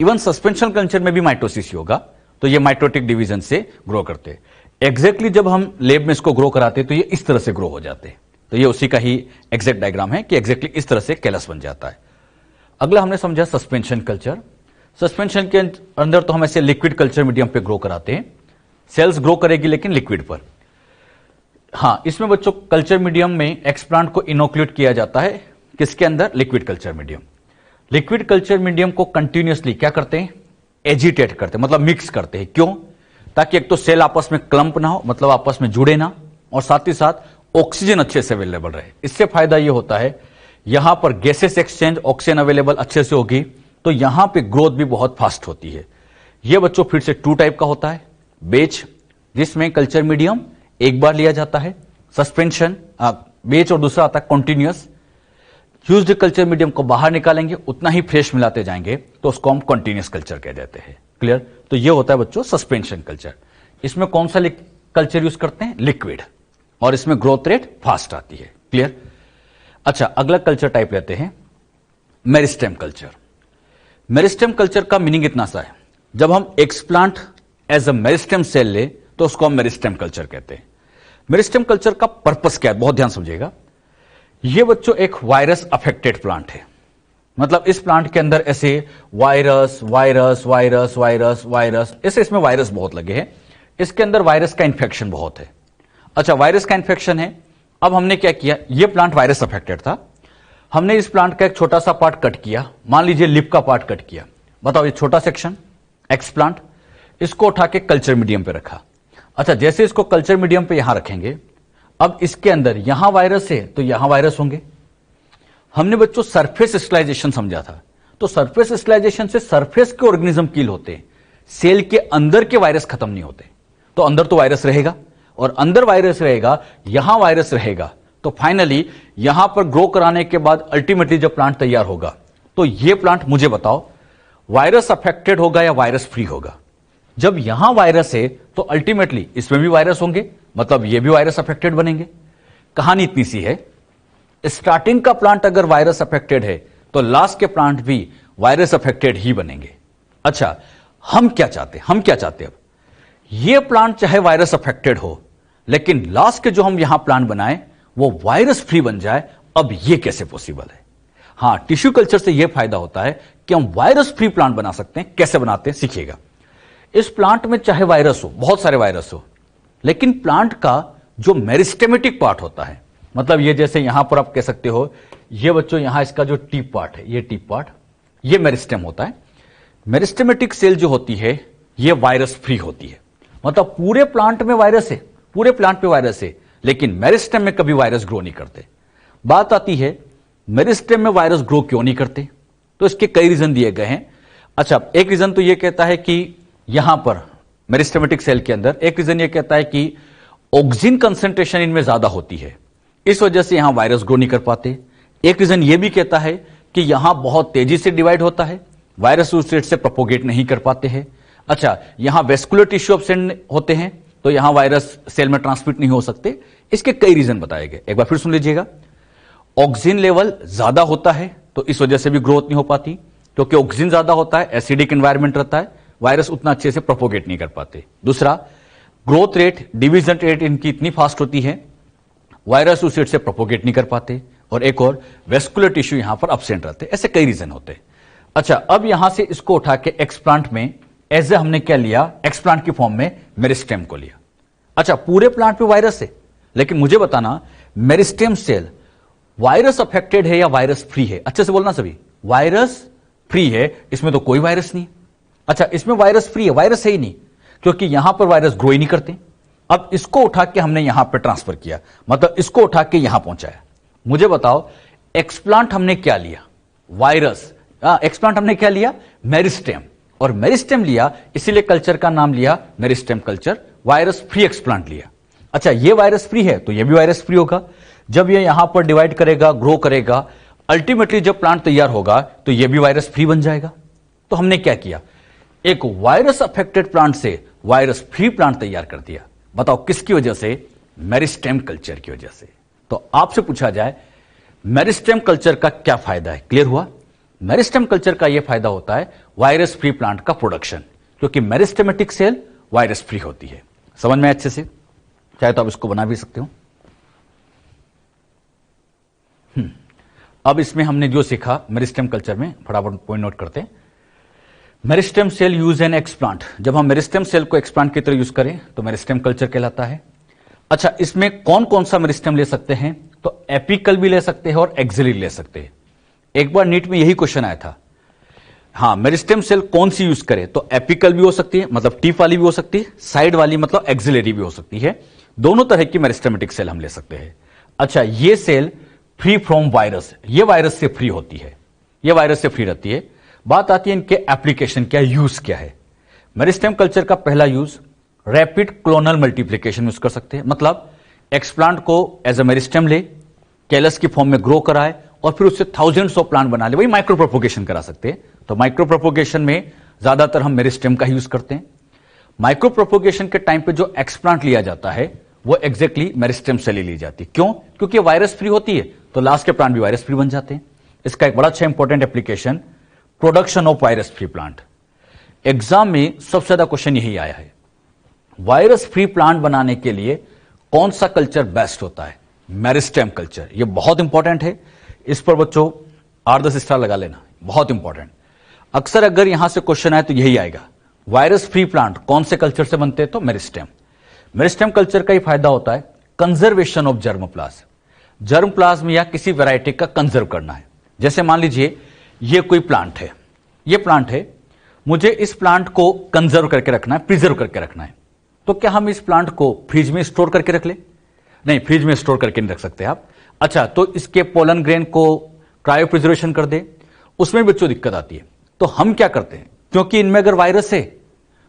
इवन सस्पेंशन कल्चर में भी माइटोसिस ही होगा, तो ये माइटोटिक डिवीजन से ग्रो करते हैं। एग्जैक्टली जब हम लेब में इसको ग्रो कराते हैं तो ये इस तरह से ग्रो हो जाते हैं। तो ये उसी का ही एग्जैक्ट डायग्राम है कि एग्जैक्टली इस तरह से कैलस बन जाता है। अगला हमने समझा सस्पेंशन कल्चर। सस्पेंशन के अंदर तो हम ऐसे लिक्विड कल्चर मीडियम पे ग्रो कराते हैं, सेल्स ग्रो करेगी लेकिन लिक्विड पर। हां, इसमें बच्चों कल्चर मीडियम में एक्सप्लांट को इनोक्यूलेट किया जाता है, किसके अंदर? Liquid culture medium. Liquid culture medium को कंटिन्यूअसली क्या करते हैं? एजिटेट करते हैं, मतलब मिक्स करते हैं। क्यों? ताकि एक तो सेल आपस में क्लंप ना हो, मतलब आपस में जुड़े ना, और साथ ही साथ ऑक्सीजन अच्छे से अवेलेबल रहे। इससे फायदा यह होता है, यहां पर गैसेस एक्सचेंज, ऑक्सीजन अवेलेबल अच्छे से होगी, तो यहां पे ग्रोथ भी बहुत फास्ट होती है। यह बच्चों फिर से 2 टाइप का होता है। बेच, जिसमें कल्चर मीडियम एक बार लिया जाता है, सस्पेंशन बेच, और दूसरा आता है कंटिन्यूअस। यूज्ड कल्चर मीडियम को बाहर निकालेंगे, उतना ही फ्रेश मिलाते जाएंगे, तो उसको हम कंटिन्यूअस कल्चर कह देते हैं। क्लियर? तो यह होता है बच्चों सस्पेंशन कल्चर। इसमें कौन सा कल्चर यूज करते हैं? लिक्विड, और इसमें ग्रोथ रेट फास्ट आती है। क्लियर? अच्छा, अगला कल्चर टाइप लेते हैं मेरिस्टेम कल्चर। मेरिस्टेम कल्चर का मीनिंग इतना सा है, जब हम explant as a meristem cell ले तो उसको हम मेरिस्टेम कल्चर कहते हैं। मेरिस्टेम कल्चर का पर्पस क्या है, बहुत ध्यान समझिएगा। ये बच्चों एक वायरस अफेक्टेड प्लांट है। मतलब इस प्लांट के अंदर ऐसे virus virus virus virus virus ऐसे इसमें वायरस बहुत लगे हैं। इसके अंदर वायरस का इन्फेक्शन बहुत है। अच्छा, वायरस का इन्फेक्शन है। अब हमने क्या किया, ये प्लांट वायरस अफेक्टेड था, हमने इस प्लांट का एक छोटा सा पार्ट कट किया, मान लीजिए लिप का पार्ट कट किया। बताओ, ये छोटा सेक्शन एक्स प्लांट, इसको उठा के कल्चर मीडियम पे रखा। अच्छा, जैसे इसको कल्चर मीडियम पे यहां रखेंगे, अब इसके अंदर यहां वायरस है तो यहां वायरस होंगे। हमने बच्चों सरफेस स्टेलाइजेशन समझा था, तो सरफेस स्टेलाइजेशन से सरफेस के ऑर्गेनिज्म किल होते हैं, सेल के अंदर के वायरस खत्म नहीं होते। तो अंदर तो वायरस रहेगा, और अंदर वायरस रहेगा, यहां वायरस रहेगा, तो फाइनली यहां पर ग्रो कराने के बाद अल्टीमेटली जब प्लांट तैयार होगा, तो ये प्लांट मुझे बताओ वायरस अफेक्टेड होगा या वायरस फ्री होगा? जब यहां वायरस है तो अल्टीमेटली इसमें भी वायरस होंगे, मतलब ये भी वायरस अफेक्टेड बनेंगे। कहानी इतनी सी है, स्टार्टिंग का प्लांट अगर वायरस अफेक्टेड है तो लास्ट के प्लांट भी वायरस अफेक्टेड ही बनेंगे। अच्छा, हम क्या चाहते हैं अब, ये प्लांट चाहे वायरस अफेक्टेड हो, लेकिन लास्ट के जो हम यहां प्लांट बनाए वो वायरस फ्री बन जाए। अब ये कैसे पॉसिबल है? हां, टिश्यू कल्चर से यह फायदा होता है कि हम वायरस फ्री प्लांट बना सकते हैं। कैसे बनाते हैं सीखिएगा। इस प्लांट में चाहे वायरस हो, बहुत सारे वायरस हो, लेकिन प्लांट का जो मेरिस्टेमेटिक पार्ट होता है, मतलब ये जैसे यहां पर आप कह सकते हो, ये बच्चों यहां इसका जो टिप पार्ट है, ये टिप पार्ट, ये मेरिस्टेम होता है। मेरिस्टेमेटिक सेल जो होती है ये वायरस फ्री होती है। मतलब पूरे प्लांट में वायरस है, पूरे प्लांट पे वायरस है, लेकिन मेरिस्टेम में कभी वायरस ग्रो नहीं करते। बात आती है मेरिस्टेम में वायरस ग्रो क्यों नहीं करते, तो इसके कई रीजन दिए गए हैं। अच्छा, एक रीजन तो यह कहता है कि यहां पर मेरिस्टेमेटिक सेल के अंदर, एक रीजन यह कहता है कि ऑक्सीजन कंसंट्रेशन इनमें ज्यादा होती है, इस वजह से यहां वायरस ग्रो नहीं कर पाते। एक रीजन यह भी कहता है कि यहां बहुत तेजी से डिवाइड होता है, वायरस उस रेट से प्रोपोगेट नहीं कर पाते हैं। अच्छा, यहां वेस्कुलर टिश्यू एब्सेंट होते हैं, तो यहां वायरस सेल में ट्रांसमिट नहीं हो सकते। इसके कई रीजन बताए गए, एक बार फिर सुन लीजिएगा। ऑक्सीजन लेवल ज्यादा होता है तो इस वजह से भी ग्रोथ नहीं हो पाती, क्योंकि ऑक्सीजन ज्यादा होता है, एसिडिक एनवायरमेंट रहता है, वायरस उतना अच्छे से प्रोपोगेट नहीं कर पाते। दूसरा, ग्रोथ रेट, डिवीजन रेट इनकी इतनी फास्ट होती है, वायरस उस रेट से प्रोपोगेट नहीं कर पाते। और एक और, वेस्कुलर टिश्यू यहां पर एब्सेंट रहते। ऐसे कई रीजन होते हैं। अच्छा, अब यहां से इसको उठा के एक्सप्लांट में एज ए हमने क्या लिया, एक्सप्लांट की फॉर्म में मेरिस्टेम को लिया। अच्छा, पूरे प्लांट पे वायरस है, लेकिन मुझे बताना मेरिस्टेम सेल वायरस अफेक्टेड है या वायरस फ्री है? अच्छे से बोलना सभी, वायरस फ्री है, इसमें तो कोई वायरस नहीं। अच्छा, इसमें वायरस फ्री है, वायरस है ही नहीं, क्योंकि यहां पर वायरस ग्रो ही नहीं करते। अब इसको उठा के हमने यहां पर ट्रांसफर किया, मतलब इसको उठा के यहां पहुंचाया। मुझे बताओ, एक्सप्लांट हमने क्या लिया, वायरस। एक्सप्लांट हमने क्या लिया, मेरिस्टेम, और मेरिस्टेम लिया, इसीलिए कल्चर का नाम लिया meristem culture. Virus free explant लिया। अच्छा, ये वायरस फ्री है तो ये भी वायरस फ्री होगा। जब ये यहां पर डिवाइड करेगा, ग्रो करेगा, अल्टीमेटली जब प्लांट तैयार होगा तो ये भी वायरस फ्री बन जाएगा। तो हमने क्या किया, एक वायरस अफेक्टेड प्लांट से वायरस फ्री प्लांट तैयार कर दिया। बताओ किसकी वजह से? मेरिस्टेम कल्चर की वजह से। तो आपसे पूछा जाए मेरिस्टेम कल्चर का क्या फायदा है, क्लियर हुआ? मेरिस्टेम कल्चर का यह फायदा होता है वायरस फ्री प्लांट का प्रोडक्शन, क्योंकि मेरिस्टेमेटिक सेल वायरस फ्री होती है। समझ में अच्छे से? चाहे तो आप इसको बना भी सकते हो। अब इसमें हमने जो सीखा मेरिस्टेम कल्चर में, फटाफट पॉइंट नोट करते हैं। Meristem cell use an explant, जब हम मेरिस्टेम सेल को एक्सप्लांट की तरह यूज करें तो मेरिस्टेम कल्चर कहलाता है। अच्छा, इसमें कौन कौन सा मेरिस्टेम ले सकते हैं? तो एपिकल भी ले सकते हैं और एक्सिलरी ले सकते हैं। एक बार नीट में यही क्वेश्चन आया था। हाँ, मेरिस्टेम सेल कौन सी यूज करें? तो एपिकल भी हो सकती है, मतलब टिप वाली भी हो सकती है, साइड वाली मतलब एक्सिलरी भी हो सकती है। दोनों तरह की मेरिस्टेमेटिक सेल हम ले सकते हैं। अच्छा, ये सेल फ्री फ्रॉम वायरस, ये वायरस से फ्री होती है, ये वायरस से फ्री रहती है। बात आती है इनके एप्लीकेशन क्या, यूज क्या है। मेरिस्टेम कल्चर का पहला use rapid clonal multiplication use कर सकते हैं, मतलब एक्सप्लांट को एज अ मेरिस्टेम ले, कैलस की फॉर्म में ग्रो कराए और फिर उससे थाउजेंड्स ऑफ प्लांट बना ले, वही माइक्रो प्रोपोगेशन करा सकते हैं। तो माइक्रो प्रोपोगेशन में ज्यादातर हम मेरिस्टेम का यूज करते हैं। माइक्रो प्रोपोगेशन के टाइम पे जो एक्सप्लांट लिया जाता है वो एग्जैक्टली मेरिस्टेम से ली जाती है। क्यों? क्योंकि वायरस फ्री होती है, तो लास्ट के प्लांट भी वायरस फ्री बन जाते हैं। इसका एक बड़ा अच्छा important application, production of virus free plant. Exam में सबसे ज्यादा क्वेश्चन यही आया है, वायरस फ्री प्लांट बनाने के लिए कौन सा कल्चर बेस्ट होता है? मेरिस्टेम कल्चर, ये बहुत इंपॉर्टेंट है, इस पर बच्चों 8-10 स्टार लगा लेना, बहुत इंपॉर्टेंट। अक्सर अगर यहां से क्वेश्चन आए तो यही आएगा, वायरस फ्री प्लांट कौन से कल्चर से बनते हैं, तो मेरिस्टेम। मेरिस्टेम कल्चर का ही फायदा होता है conservation of germ plasm, germ plasm या किसी वैरायटी का कंजर्व करना है। जैसे मान लीजिए ये कोई प्लांट है, ये प्लांट है, मुझे इस प्लांट को कंजर्व करके रखना है, प्रिजर्व करके रखना है, तो क्या हम इस प्लांट को फ्रिज में स्टोर करके रख ले? नहीं, फ्रिज में स्टोर करके नहीं रख सकते आप। अच्छा, तो इसके पोलन ग्रेन को क्रायो प्रिजर्वेशन कर दे, उसमें बच्चों दिक्कत आती है। तो हम क्या करते हैं, क्योंकि इनमें अगर वायरस है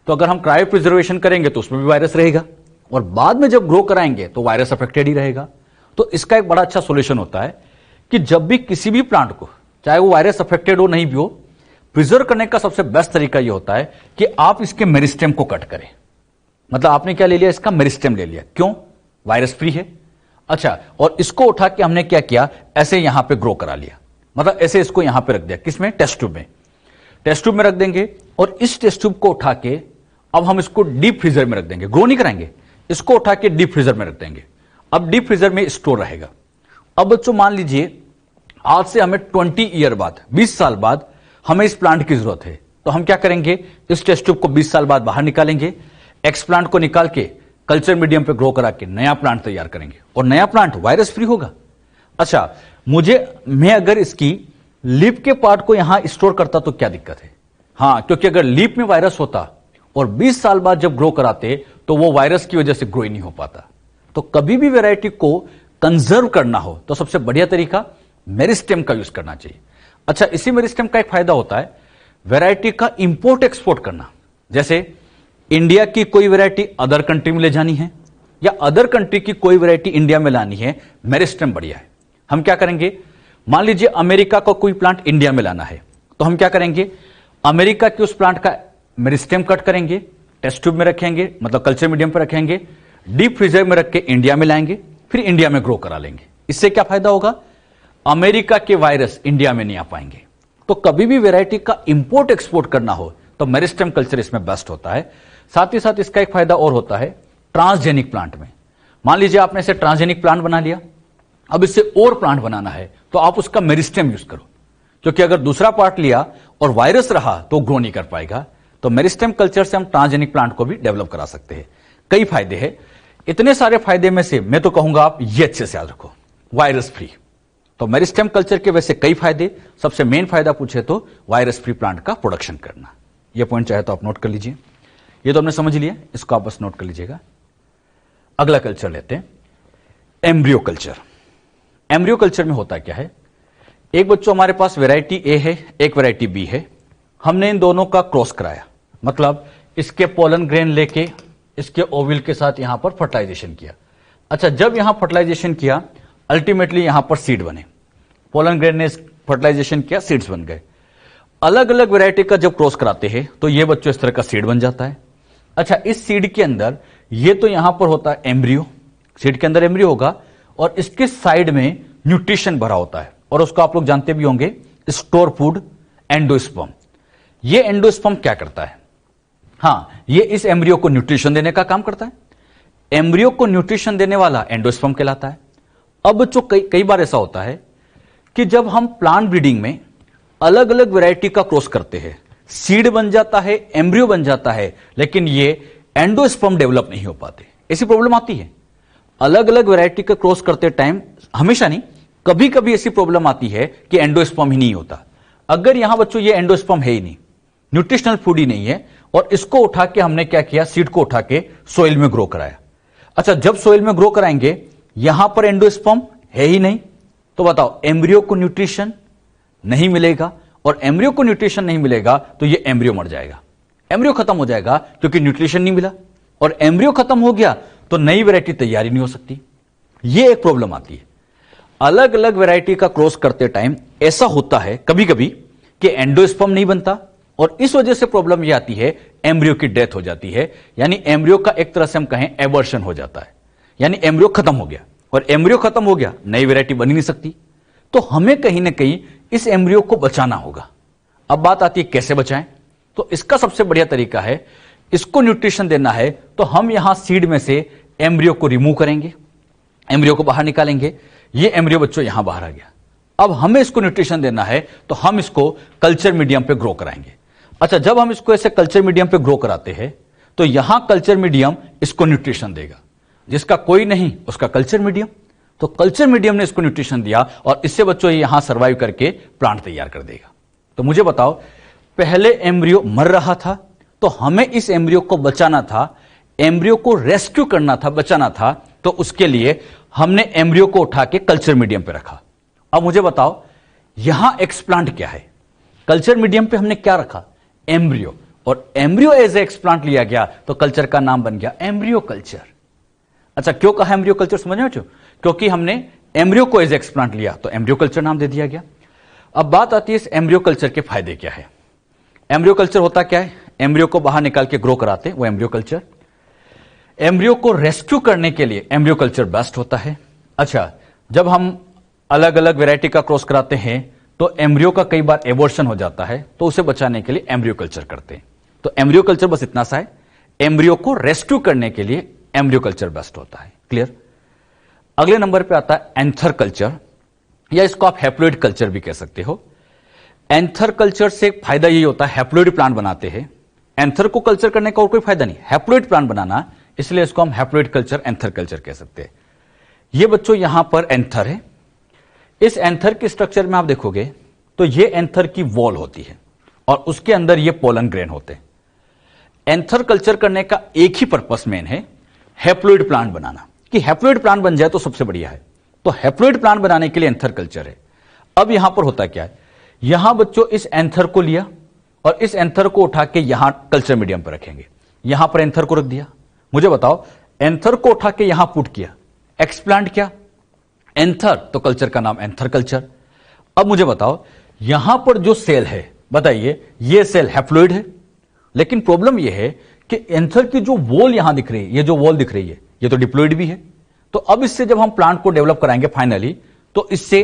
तो अगर हम क्रायो प्रिजर्वेशन करेंगे तो उसमें भी वायरस रहेगा, और बाद में जब ग्रो कराएंगे तो वायरस अफेक्टेड ही रहेगा। तो इसका एक बड़ा अच्छा सोल्यूशन होता है कि जब भी किसी भी प्लांट को, चाहे वो वायरस अफेक्टेड हो नहीं भी हो, प्रिजर्व करने का सबसे बेस्ट तरीका यह होता है कि आप इसके मेरिस्टेम को कट करें। मतलब आपने क्या ले लिया, इसका मेरिस्टेम ले लिया, क्यों? वायरस फ्री है। अच्छा, और इसको उठा के हमने क्या किया, ऐसे यहां पे ग्रो करा लिया, मतलब ऐसे इसको यहां पे रख दिया, किसमें? टेस्ट ट्यूब में। टेस्ट ट्यूब में रख देंगे, और इस टेस्ट ट्यूब को उठा के अब हम इसको डीप फ्रीजर में रख देंगे, ग्रो नहीं कराएंगे, इसको उठा के डीप फ्रीजर में रख देंगे। अब डीप फ्रीजर में स्टोर रहेगा। अब बच्चों मान लीजिए आज से हमें 20 ईयर बाद, 20 साल बाद हमें इस प्लांट की जरूरत है, तो हम क्या करेंगे, इस टेस्ट ट्यूब को 20 साल बाद बाहर निकालेंगे, एक्स प्लांट को निकाल के कल्चर मीडियम पे ग्रो करा के नया प्लांट तैयार करेंगे, और नया प्लांट वायरस फ्री होगा। अच्छा, मैं अगर इसकी लीफ के पार्ट को यहां स्टोर करता तो क्या दिक्कत है? हां, क्योंकि अगर लीफ में वायरस होता और 20 साल बाद जब ग्रो कराते तो वो वायरस की वजह से ग्रो ही नहीं हो पाता। तो कभी भी वैरायटी को कंजर्व करना हो तो सबसे बढ़िया तरीका मेरिस्टेम का यूज करना चाहिए। अच्छा, इसी मेरिस्टेम का एक फायदा होता है वैरायटी का इंपोर्ट एक्सपोर्ट करना। जैसे इंडिया की कोई वैरायटी अदर कंट्री में ले जानी है, या अदर कंट्री की कोई वैरायटी इंडिया में लानी है, मेरिस्टेम बढ़िया है। हम क्या करेंगे, मान लीजिए अमेरिका का कोई प्लांट इंडिया में लाना है, तो हम क्या करेंगे, अमेरिका के उस प्लांट का मेरिस्टेम कट करेंगे, टेस्ट ट्यूब में रखेंगे, मतलब कल्चर मीडियम पर रखेंगे, डीप फ्रीजर में रख के इंडिया में लाएंगे, फिर इंडिया में ग्रो करा लेंगे। इससे क्या फायदा होगा, अमेरिका के वायरस इंडिया में नहीं आ पाएंगे। तो कभी भी वैरायटी का इंपोर्ट एक्सपोर्ट करना हो तो मेरिस्टेम कल्चर इसमें बेस्ट होता है। साथ ही साथ इसका एक फायदा और होता है ट्रांसजेनिक प्लांट में। मान लीजिए आपने इसे ट्रांसजेनिक प्लांट बना लिया, अब इससे और प्लांट बनाना है तो आप उसका मेरिस्टेम यूज करो, क्योंकि अगर दूसरा पार्ट लिया और वायरस रहा तो ग्रो नहीं कर पाएगा। तो मेरिस्टेम कल्चर से हम ट्रांसजेनिक प्लांट को भी डेवलप करा सकते हैं। कई फायदे हैं, इतने सारे फायदे में से मैं तो कहूंगा आप ये अच्छे से याद रखो, वायरस फ्री। तो मेरिस्टेम कल्चर के वैसे कई फायदे, सबसे मेन फायदा पूछे तो वायरस फ्री प्लांट का प्रोडक्शन करना। ये पॉइंट चाहे तो आप नोट कर लीजिए, ये तो हमने समझ लिया, इसको आप बस नोट कर लीजिएगा। अगला कल्चर लेते हैं, एम्ब्रियो कल्चर। एम्ब्रियो कल्चर में होता क्या है, एक बच्चों हमारे पास वैरायटी ए है, एक वैरायटी बी है, हमने इन दोनों का क्रॉस कराया, मतलब इसके पोलन ग्रेन लेके इसके ओविल के साथ यहां पर फर्टिलाइजेशन किया। अच्छा, जब यहां फर्टिलाइजेशन किया अल्टीमेटली यहां पर सीड बने, पोलन ग्रेन ने फर्टिलाइजेशन किया, सीड्स बन गए। अलग अलग वैरायटी का जब क्रॉस कराते हैं तो ये बच्चों इस तरह का सीड बन जाता है। अच्छा, इस सीड के अंदर ये तो यहां पर होता है एम्ब्रियो, सीड के अंदर एम्ब्रियो होगा, और इसके साइड में न्यूट्रिशन भरा होता है, और उसको आप लोग जानते भी होंगे, स्टोर फूड, एंडोस्पर्म। ये एंडोस्पर्म क्या करता है, हां, ये इस एम्ब्रियो को न्यूट्रिशन देने का काम करता है। एम्ब्रियो को न्यूट्रिशन देने वाला एंडोस्पर्म कहलाता है। अब बच्चों कई बार ऐसा होता है कि जब हम प्लांट ब्रीडिंग में अलग अलग वैरायटी का क्रॉस करते हैं, सीड बन जाता है, एम्ब्रियो बन जाता है, लेकिन ये एंडोस्पर्म डेवलप नहीं हो पाते। ऐसी प्रॉब्लम आती है अलग अलग वैरायटी का क्रॉस करते टाइम, हमेशा नहीं, कभी कभी ऐसी प्रॉब्लम आती है कि एंडोस्पर्म ही नहीं होता। अगर यहां बच्चों ये एंडोस्पर्म है ही नहीं, न्यूट्रिशनल फूड ही नहीं है, और इसको उठा के हमने क्या किया, सीड को उठा के सोइल में ग्रो कराया। अच्छा, जब सोइल में ग्रो कराएंगे यहां पर एंडोस्पर्म है ही नहीं, तो बताओ एम्ब्रियो को न्यूट्रिशन नहीं मिलेगा, और एम्ब्रियो को न्यूट्रिशन नहीं मिलेगा तो ये एम्ब्रियो मर जाएगा, एम्ब्रियो खत्म हो जाएगा क्योंकि न्यूट्रिशन नहीं मिला, और एम्ब्रियो खत्म हो गया तो नई वैरायटी तैयारी नहीं हो सकती। ये एक प्रॉब्लम आती है। अलग अलग वैरायटी का क्रॉस करते टाइम ऐसा होता है कभी कभी कि एंडोस्पर्म नहीं बनता, और इस वजह से प्रॉब्लम यह आती है एम्ब्रियो की डेथ हो जाती है, यानी एम्ब्रियो का एक तरह से हम कहें एबॉर्शन हो जाता है, यानी एम्ब्रियो खत्म हो गया, और एम्ब्रियो खत्म हो गया नई वैरायटी बन ही नहीं सकती। तो हमें कहीं ना कहीं इस एम्ब्रियो को बचाना होगा। अब बात आती है कैसे बचाएं, तो इसका सबसे बढ़िया तरीका है, इसको न्यूट्रिशन देना है तो हम यहां सीड में से एम्ब्रियो को रिमूव करेंगे, एम्ब्रियो को बाहर निकालेंगे, ये एम्ब्रियो बच्चों यहां बाहर आ गया। अब हमें इसको न्यूट्रिशन देना है तो हम इसको कल्चर मीडियम पे ग्रो कराएंगे। अच्छा, जब हम इसको ऐसे कल्चर मीडियम पे ग्रो कराते हैं तो यहां कल्चर मीडियम इसको न्यूट्रिशन देगा, जिसका कोई नहीं उसका कल्चर मीडियम, तो कल्चर मीडियम ने इसको न्यूट्रिशन दिया और इससे बच्चों ये यहां सर्वाइव करके प्लांट तैयार कर देगा। तो मुझे बताओ, पहले एम्ब्रियो मर रहा था तो हमें इस एम्ब्रियो को बचाना था, एम्ब्रियो को रेस्क्यू करना था, बचाना था, तो उसके लिए हमने एम्ब्रियो को उठा के कल्चर मीडियम पे रखा। अब मुझे बताओ, यहां एक्सप्लांट क्या है? कल्चर मीडियम पे हमने क्या रखा? एम्ब्रियो, और एम्ब्रियो एज ए एक्सप्लांट लिया गया तो कल्चर का नाम बन गया एम्ब्रियो कल्चर। अच्छा, क्यों कहा एम्ब्रियो कल्चर? समझ में? क्योंकि हमने एम्ब्रियो को एज एक्सप्लांट लिया तो एम्ब्रियो कल्चर नाम दे दिया गया। अब बात आती है इस एम्ब्रियो कल्चर के फायदे क्या है। एम्ब्रियो कल्चर होता क्या है? एम्ब्रियो को बाहर निकाल के ग्रो कराते वो एम्ब्रियो कल्चर। एम्ब्रियो को रेस्क्यू करने के लिए एम्ब्रियो कल्चर बेस्ट होता है। अच्छा, जब हम अलग अलग वैरायटी का क्रॉस कराते हैं तो एम्ब्रियो का कई बार एबॉर्शन हो जाता है, तो उसे बचाने के लिए एम्ब्रियो कल्चर करते हैं। तो एम्ब्रियो कल्चर बस इतना सा है, एम्ब्रियो को रेस्क्यू करने के लिए एम्ब्रियो कल्चर बेस्ट होता है। क्लियर? अगले नंबर पे आता है एंथर कल्चर, या इसको आप हैप्लॉइड कल्चर भी कह सकते हो। एंथर कल्चर से फायदा यही होता है, हैप्लॉइड प्लांट बनाते हैं। एंथर को कल्चर करने का और कोई फायदा नहीं, हैप्लॉइड प्लांट बनाना, इसलिए इसको हम हैप्लॉइड कल्चर, एंथर कल्चर कह सकते हैं। ये बच्चों यहां पर एंथर है। इस एंथर के स्ट्रक्चर में आप देखोगे तो ये एंथर की वॉल होती है और उसके अंदर ये पोलन ग्रेन होते हैं। एंथर कल्चर करने का एक ही पर्पस मेन है, हैप्लॉइड प्लांट बनाना, कि हैप्लॉइड प्लांट बन जाए तो सबसे बढ़िया है। तो हैप्लॉइड प्लांट बनाने के लिए एंथर कल्चर है। अब यहां पर होता क्या है, यहां बच्चों इस एंथर को लिया और इस एंथर को उठा के यहां कल्चर मीडियम पर रखेंगे। यहां पर एंथर को रख दिया। मुझे बताओ, एंथर को उठा के यहां पुट किया, एक्सप्लांट क्या? एंथर, तो कल्चर का नाम एंथर कल्चर। अब मुझे बताओ, यहां पर जो सेल है, बताइए, ये सेल हैप्लॉइड है, लेकिन प्रॉब्लम ये है कि एंथर की जो वॉल यहां दिख रही है, ये जो वॉल दिख रही है, ये तो डिप्लॉइड भी है। तो अब इससे जब हम प्लांट को डेवलप कराएंगे फाइनली, तो इससे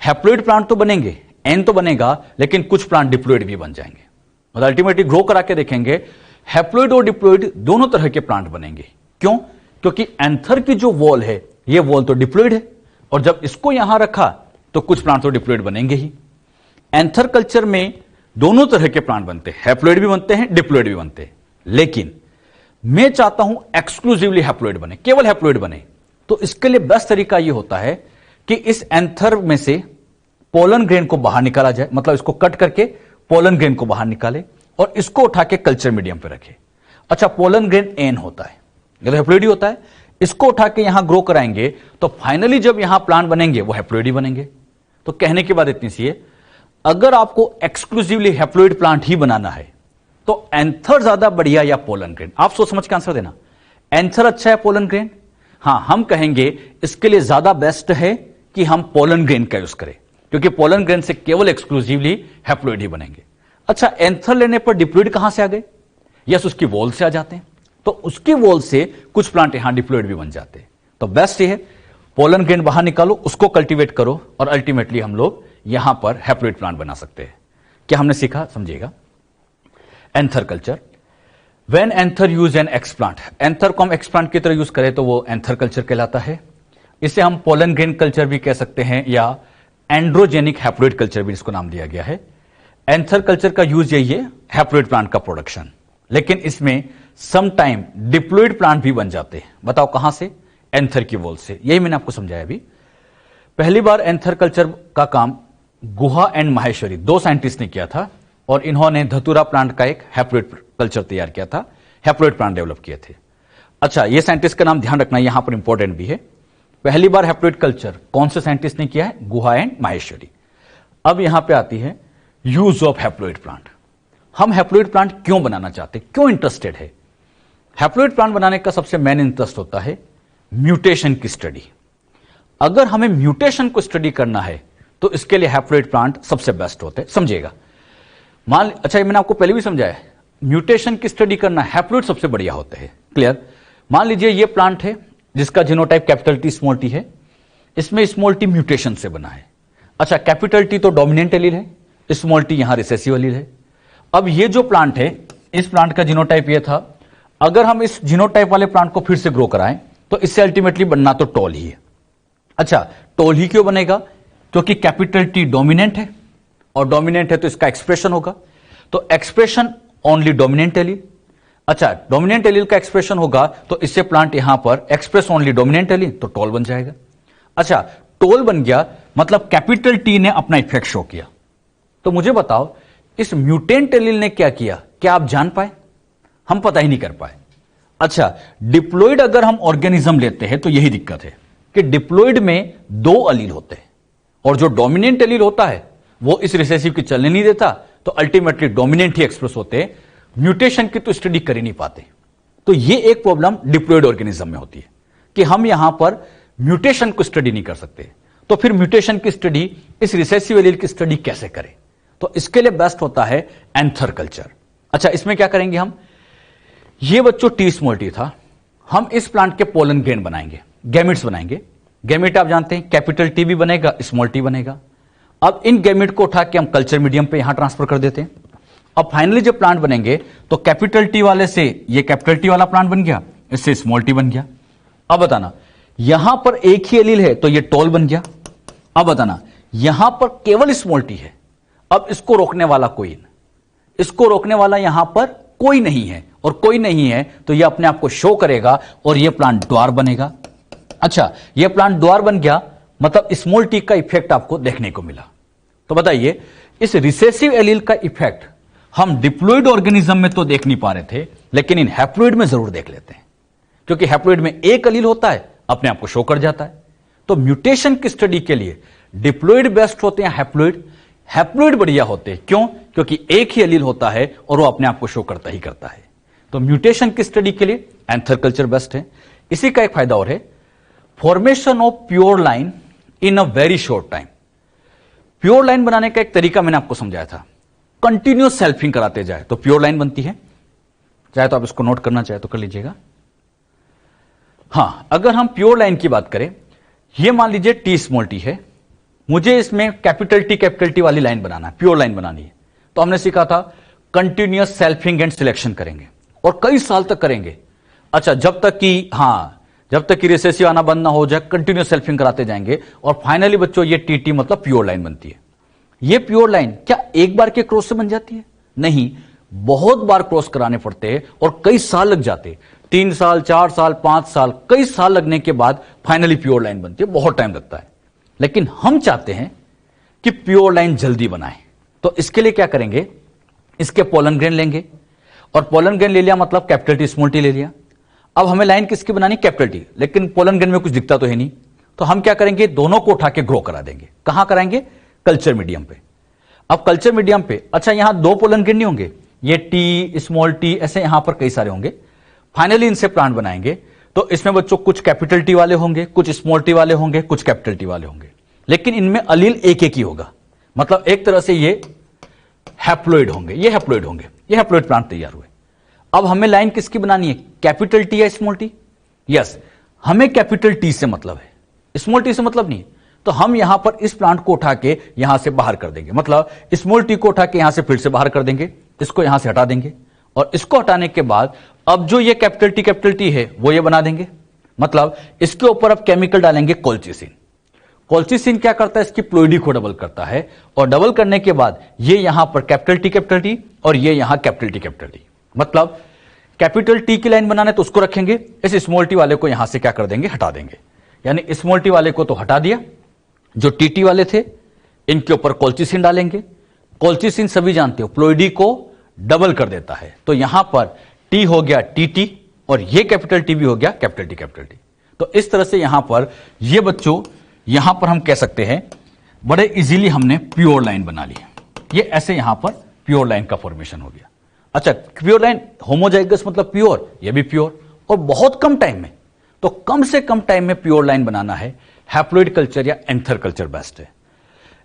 हैप्लॉइड प्लांट तो बनेंगे, एन तो बनेगा, लेकिन कुछ प्लांट डिप्लॉइड भी बन जाएंगे। मतलब अल्टीमेटली ग्रो करा के देखेंगे, हैप्लॉइड और डिप्लॉइड दोनों तरह के प्लांट बनेंगे। क्यों? क्योंकि एंथर की जो वॉल है, ये वॉल तो डिप्लॉइड है, और जब इसको यहां रखा तो कुछ प्लांट तो डिप्लॉइड बनेंगे ही। एंथर कल्चर में दोनों तरह के प्लांट बनते हैं, हैप्लॉइड भी बनते हैं, डिप्लॉइड भी बनते हैं। लेकिन मैं चाहता हूं एक्सक्लूसिवली हैप्लॉइड बने, केवल हैप्लॉइड बने। तो इसके लिए बेस्ट तरीका यह होता है कि इस एंथर में से पोलन ग्रेन को बाहर निकाला जाए, मतलब इसको कट करके पोलन ग्रेन को बाहर निकाले और इसको उठा के कल्चर मीडियम पे रखे। अच्छा, पोलन ग्रेन एन होता है, ये तो हैप्लॉइड ही होता है। इसको उठा के यहां ग्रो कराएंगे तो फाइनली जब यहां प्लांट बनेंगे वो हैप्लॉइड ही बनेंगे। तो कहने की बात इतनी सी है, अगर आपको एक्सक्लूसिवली हैप्लॉइड प्लांट ही बनाना है तो एंथर ज्यादा बढ़िया या पोलन ग्रेन? आप सोच समझ के आंसर देना। एंथर अच्छा है, पोलन ग्रेन? हां, हम कहेंगे इसके लिए ज्यादा बेस्ट है कि हम पोलन ग्रेन का यूज करें, क्योंकि पोलन ग्रेन से केवल एक्सक्लूसिवली हैप्लॉइड ही बनेंगे। अच्छा, एंथर लेने पर डिप्लॉइड कहां से आ गए? यस, उसकी वॉल से आ जाते हैं। तो उसकी वॉल से कुछ प्लांट यहां डिप्लॉइड भी बन जाते हैं। तो बेस्ट ये है, पोलन ग्रेन बाहर निकालो, उसको कल्टीवेट करो और अल्टीमेटली हम लोग यहां पर हैप्लॉइड प्लांट बना सकते हैं। क्या हमने सीखा? समझिएगा। Anther culture, when anther use an explant, anther को हम एक्सप्लांट की तरह यूज करें तो वो एंथर कल्चर कहलाता है। इसे हम पोलन ग्रेन कल्चर भी कह सकते हैं या एंड्रोजेनिक हैप्लॉइड कल्चर भी इसको नाम दिया गया है। एंथर कल्चर का यूज यही है, हैप्लॉइड प्लांट का प्रोडक्शन, लेकिन इसमें सम टाइम डिप्लॉइड प्लांट भी बन जाते हैं। बताओ कहां से? एंथर की वॉल से। यही मैंने आपको समझाया अभी। पहली बार एंथर कल्चर का काम गुहा एंड माहेश्वरी, दो साइंटिस्ट ने किया था और इन्होंने धतूरा प्लांट का एक हैप्लॉइड कल्चर तैयार किया था, हैप्लॉइड प्लांट डेवलप किए थे। अच्छा, ये साइंटिस्ट का नाम ध्यान रखना, यहां पर इंपॉर्टेंट भी है। पहली बार हैप्लॉइड कल्चर कौन से साइंटिस्ट ने किया है? गुहा एंड माहेश्वरी। अब यहां पे आती है यूज ऑफ हैप्लॉइड प्लांट। हम हैप्लॉइड प्लांट क्यों बनाना चाहते, क्यों इंटरेस्टेड है? हैप्लॉइड प्लांट बनाने का सबसे मेन इंटरेस्ट होता है म्यूटेशन की स्टडी। अगर हमें म्यूटेशन को स्टडी करना है तो इसके लिए हैप्लॉइड प्लांट सबसे बेस्ट होते हैं। समझिएगा। अच्छा, ये मैंने आपको पहले भी समझाया, म्यूटेशन की स्टडी करना हैप्लॉइड सबसे बढ़िया होते हैं। क्लियर? मान लीजिए ये प्लांट है जिसका genotype capital T small T है, इसमें स्मॉल टी म्यूटेशन से बना है। अच्छा, कैपिटल टी तो डोमिनेंट एलील है, स्मॉल टी यहां रिसेसिव एलील है। अब ये जो प्लांट है, इस प्लांट का जीनोटाइप ये था, अगर हम इस जीनोटाइप वाले प्लांट को फिर से ग्रो कराएं तो इससे अल्टीमेटली बनना तो टॉल ही है। अच्छा, टॉल ही क्यों बनेगा? क्योंकि कैपिटल टी डोमिनेंट है, और डोमिनेंट है तो इसका एक्सप्रेशन होगा, तो एक्सप्रेशन ओनली डोमिनेंट एलील। अच्छा, डोमिनेंट एलील का एक्सप्रेशन होगा तो इससे प्लांट यहां पर एक्सप्रेस ओनली डोमिनेंट एलील, तो टॉल बन जाएगा। अच्छा, टॉल बन गया मतलब कैपिटल टी ने अपना इफेक्ट शो किया। तो मुझे बताओ इस म्यूटेंट एलील ने क्या किया? क्या आप जान पाए? हम पता ही नहीं कर पाए। अच्छा, डिप्लॉइड अगर हम ऑर्गेनिज्म लेते हैं तो यही दिक्कत है कि डिप्लॉइड में दो एलील होते हैं, और जो डोमिनेंट एलील होता है वो इस रिसेसिव की चलने नहीं देता, तो अल्टीमेटली डोमिनेंट ही एक्सप्रेस होते हैं, म्यूटेशन की तो स्टडी कर ही नहीं पाते। तो ये एक प्रॉब्लम डिप्लॉइड ऑर्गेनिज्म में होती है कि हम यहां पर म्यूटेशन को स्टडी नहीं कर सकते। तो फिर म्यूटेशन की स्टडी, इस रिसेसिव एलील की स्टडी कैसे करें? तो इसके लिए बेस्ट होता है एंथर कल्चर। अच्छा, इसमें क्या करेंगे हम? ये बच्चों टी स्मॉल टी था, हम इस प्लांट के पोलन ग्रेन बनाएंगे, गैमिट्स बनाएंगे। गैमिट आप जानते हैं कैपिटल टी भी बनेगा, स्मॉल टी बनेगा। अब इन गैमिट को उठा के हम कल्चर मीडियम पे यहां ट्रांसफर कर देते हैं। अब फाइनली जब प्लांट बनेंगे तो कैपिटल टी वाले से ये कैपिटल टी वाला प्लांट बन गया, इससे स्मॉल टी बन गया। अब बताना, यहां पर एक ही एलील है तो ये टॉल बन गया। अब बताना, यहां पर केवल स्मॉल टी है, अब इसको रोकने वाला कोई नहीं, इसको रोकने वाला यहां पर कोई नहीं है, और कोई नहीं है तो ये अपने आप को शो करेगा और ये प्लांट द्वार बनेगा। अच्छा, ये प्लांट द्वार बन गया मतलब स्मॉल टी का इफेक्ट आपको देखने को मिला। तो बताइए, इस रिसेसिव एलील का इफेक्ट हम डिप्लॉइड ऑर्गेनिज्म में तो देख नहीं पा रहे थे, लेकिन इन हैप्लॉइड में जरूर देख लेते हैं, क्योंकि हैप्लॉइड में एक एलील होता है, अपने आप को शो कर जाता है। तो म्यूटेशन की स्टडी के लिए डिप्लॉइड बेस्ट होते हैं, हैप्लॉइड। हैप्लॉइड बढ़िया होते हैं, क्यों? क्योंकि एक ही एलील होता है और वो अपने आप को शो करता ही करता है। तो म्यूटेशन की स्टडी के लिए एंथर कल्चर बेस्ट है। इसी का एक फायदा और है, formation of pure line in a very short time. Pure line बनाने का एक तरीका मैंने आपको समझाया था, कंटिन्यूस सेल्फिंग कराते जाए तो प्योर लाइन बनती है। चाहे तो आप इसको नोट करना चाहे तो कर लीजिएगा। हां, अगर हम प्योर लाइन की बात करें, यह मान लीजिए टी स्मॉल टी है, मुझे इसमें कैपिटल टी वाली लाइन बनाना है, प्योर लाइन बनानी है। तो हमने सीखा था कंटिन्यूस सेल्फिंग एंड सिलेक्शन करेंगे और कई साल तक करेंगे। अच्छा, जब तक कि रिसेसिव आना बंद ना हो जाए, कंटिन्यूस सेल्फिंग कराते जाएंगे और फाइनली बच्चों ये टीटी मतलब प्योर लाइन बनती है। ये प्योर लाइन क्या एक बार के क्रॉस से बन जाती है? नहीं, बहुत बार क्रॉस कराने पड़ते हैं और कई साल लग जाते, 3 साल, 4 साल, 5 साल, कई साल लगने के बाद फाइनली प्योर लाइन बनती है। बहुत टाइम लगता है, लेकिन हम चाहते हैं कि प्योर लाइन जल्दी बनाए। तो इसके लिए क्या करेंगे, इसके पोलन ग्रेन लेंगे, और पोलन ग्रेन ले लिया मतलब कैपिटल टी स्मॉल टी ले लिया। अब हमें लाइन किसकी बनानी? कैपिटल टी, लेकिन पोलन ग्रेन में कुछ दिखता तो है नहीं, तो हम क्या करेंगे, दोनों को उठा के ग्रो करा देंगे। कहां कराएंगे? कल्चर मीडियम पे। अब कल्चर मीडियम पे, अच्छा यहां 2 पोलन ग्रेन नहीं होंगे, ये टी स्मॉल टी ऐसे यहां पर कई सारे होंगे। फाइनली इनसे प्लांट बनाएंगे तो इसमें बच्चों कुछ कैपिटल टी वाले होंगे, कुछ स्मॉल टी वाले होंगे, कुछ कैपिटल टी वाले होंगे, लेकिन इनमें अलील एक एक ही होगा। मतलब एक तरह से ये हैप्लॉइड होंगे, ये हैप्लॉइड होंगे, ये हैप्लॉइड प्लांट तैयार हुए। अब हमें लाइन किसकी बनानी है? कैपिटल टी या स्मॉल टी? यस, हमें कैपिटल टी से मतलब है, स्मॉल टी से मतलब नहीं। तो हम यहां पर इस प्लांट को उठा के यहां से बाहर कर देंगे, मतलब स्मॉल टी को उठा के यहां से फिर से बाहर कर देंगे, इसको यहां से हटा देंगे, और इसको हटाने के बाद अब जो ये कैपिटल टी है वो ये बना देंगे। मतलब इसके ऊपर अब केमिकल डालेंगे कोल्चिसिन। कोल्चिसिन क्या करता है? इसकी प्लोइडी को डबल करता है, और डबल करने के बाद ये यहां पर कैपिटल टी और ये यहां कैपिटल टी। मतलब कैपिटल टी की लाइन बनाने तो उसको रखेंगे, इस स्मॉल टी वाले को यहां से क्या कर देंगे? हटा देंगे। यानी स्मॉल टी वाले को तो हटा दिया, जो टीटी वाले थे इनके ऊपर कोल्चिसिन डालेंगे। कोल्चिसिन सभी जानते हो प्लोइडी को डबल कर देता है, तो यहां पर टी हो गया टीटी और ये कैपिटल टी भी हो गया कैपिटल टी। तो इस तरह से यहां पर ये बच्चों, यहां पर हम कह सकते हैं बड़े इजीली हमने प्योर लाइन बना ली। ये ऐसे यहां पर प्योर लाइन का फॉर्मेशन हो गया। अच्छा, प्योर लाइन होमोजाइगस मतलब प्योर, ये भी प्योर, और बहुत कम टाइम में। तो कम से कम टाइम में प्योर लाइन बनाना है, हैप्लॉइड कल्चर या एंथर कल्चर बेस्ट है।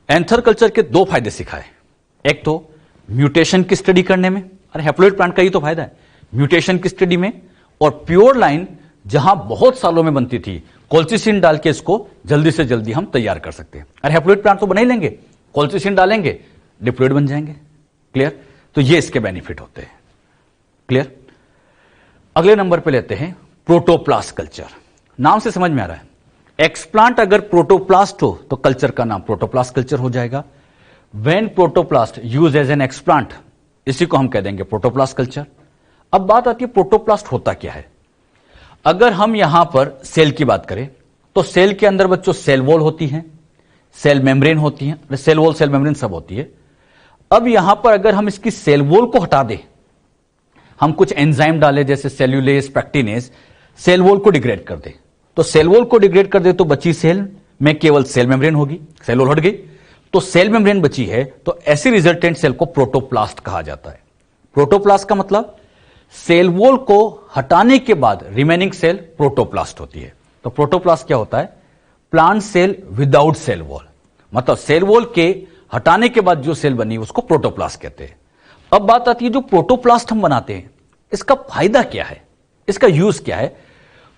एंथर कल्चर के 2 फायदे सिखाए, एक तो म्यूटेशन की स्टडी करने में, अरे हैप्लॉइड प्लांट का ही तो फायदा है, म्यूटेशन की स्टडी में, और प्योर लाइन जहां बहुत सालों में बनती थी, कोल्चिसिन डाल के इसको जल्दी से जल्दी हम तैयार कर सकते हैं। अरे हैप्लॉइड प्लांट तो बना ही लेंगे, कोल्चिसिन डालेंगे, डिप्लॉइड बन जाएंगे। क्लियर? तो ये इसके बेनिफिट होते हैं। क्लियर? अगले नंबर पे लेते हैं प्रोटोप्लास्ट कल्चर। नाम से समझ में आ रहा है, एक्सप्लांट अगर प्रोटोप्लास्ट हो तो कल्चर का नाम प्रोटोप्लास्ट कल्चर हो जाएगा। When protoplast use as an explant, इसी को हम कह देंगे प्रोटोप्लास्ट कल्चर। अब बात आती है प्रोटोप्लास्ट होता क्या है। अगर हम यहां पर सेल की बात करें तो सेल के अंदर बच्चों सेल वॉल होती है, सेल मेम्ब्रेन होती है, सेल वॉल सेल मेम्ब्रेन सब होती है। अब यहां पर अगर हम इसकी सेल वॉल को हटा दें, हम कुछ एंजाइम डालें जैसे सेल्यूलेज, पैक्टिनेज, सेल वॉल को डिग्रेड कर दे, तो सेल वॉल को डिग्रेड कर दे तो बची सेल में केवल सेल मेम्ब्रेन होगी, सेल वॉल हट गई तो सेल मेम्ब्रेन बची है, तो ऐसी रिजल्टेंट सेल को प्रोटोप्लास्ट कहा जाता है। प्रोटोप्लास्ट का मतलब सेल वॉल को हटाने के बाद रिमेनिंग सेल प्रोटोप्लास्ट होती है। तो प्रोटोप्लास्ट क्या होता है? Plant cell without cell wall, मतलब सेल वॉल के हटाने के बाद जो सेल बनी उसको प्रोटोप्लास्ट कहते हैं। अब बात आती है जो प्रोटोप्लास्ट हम बनाते हैं इसका फायदा क्या है, इसका यूज क्या है।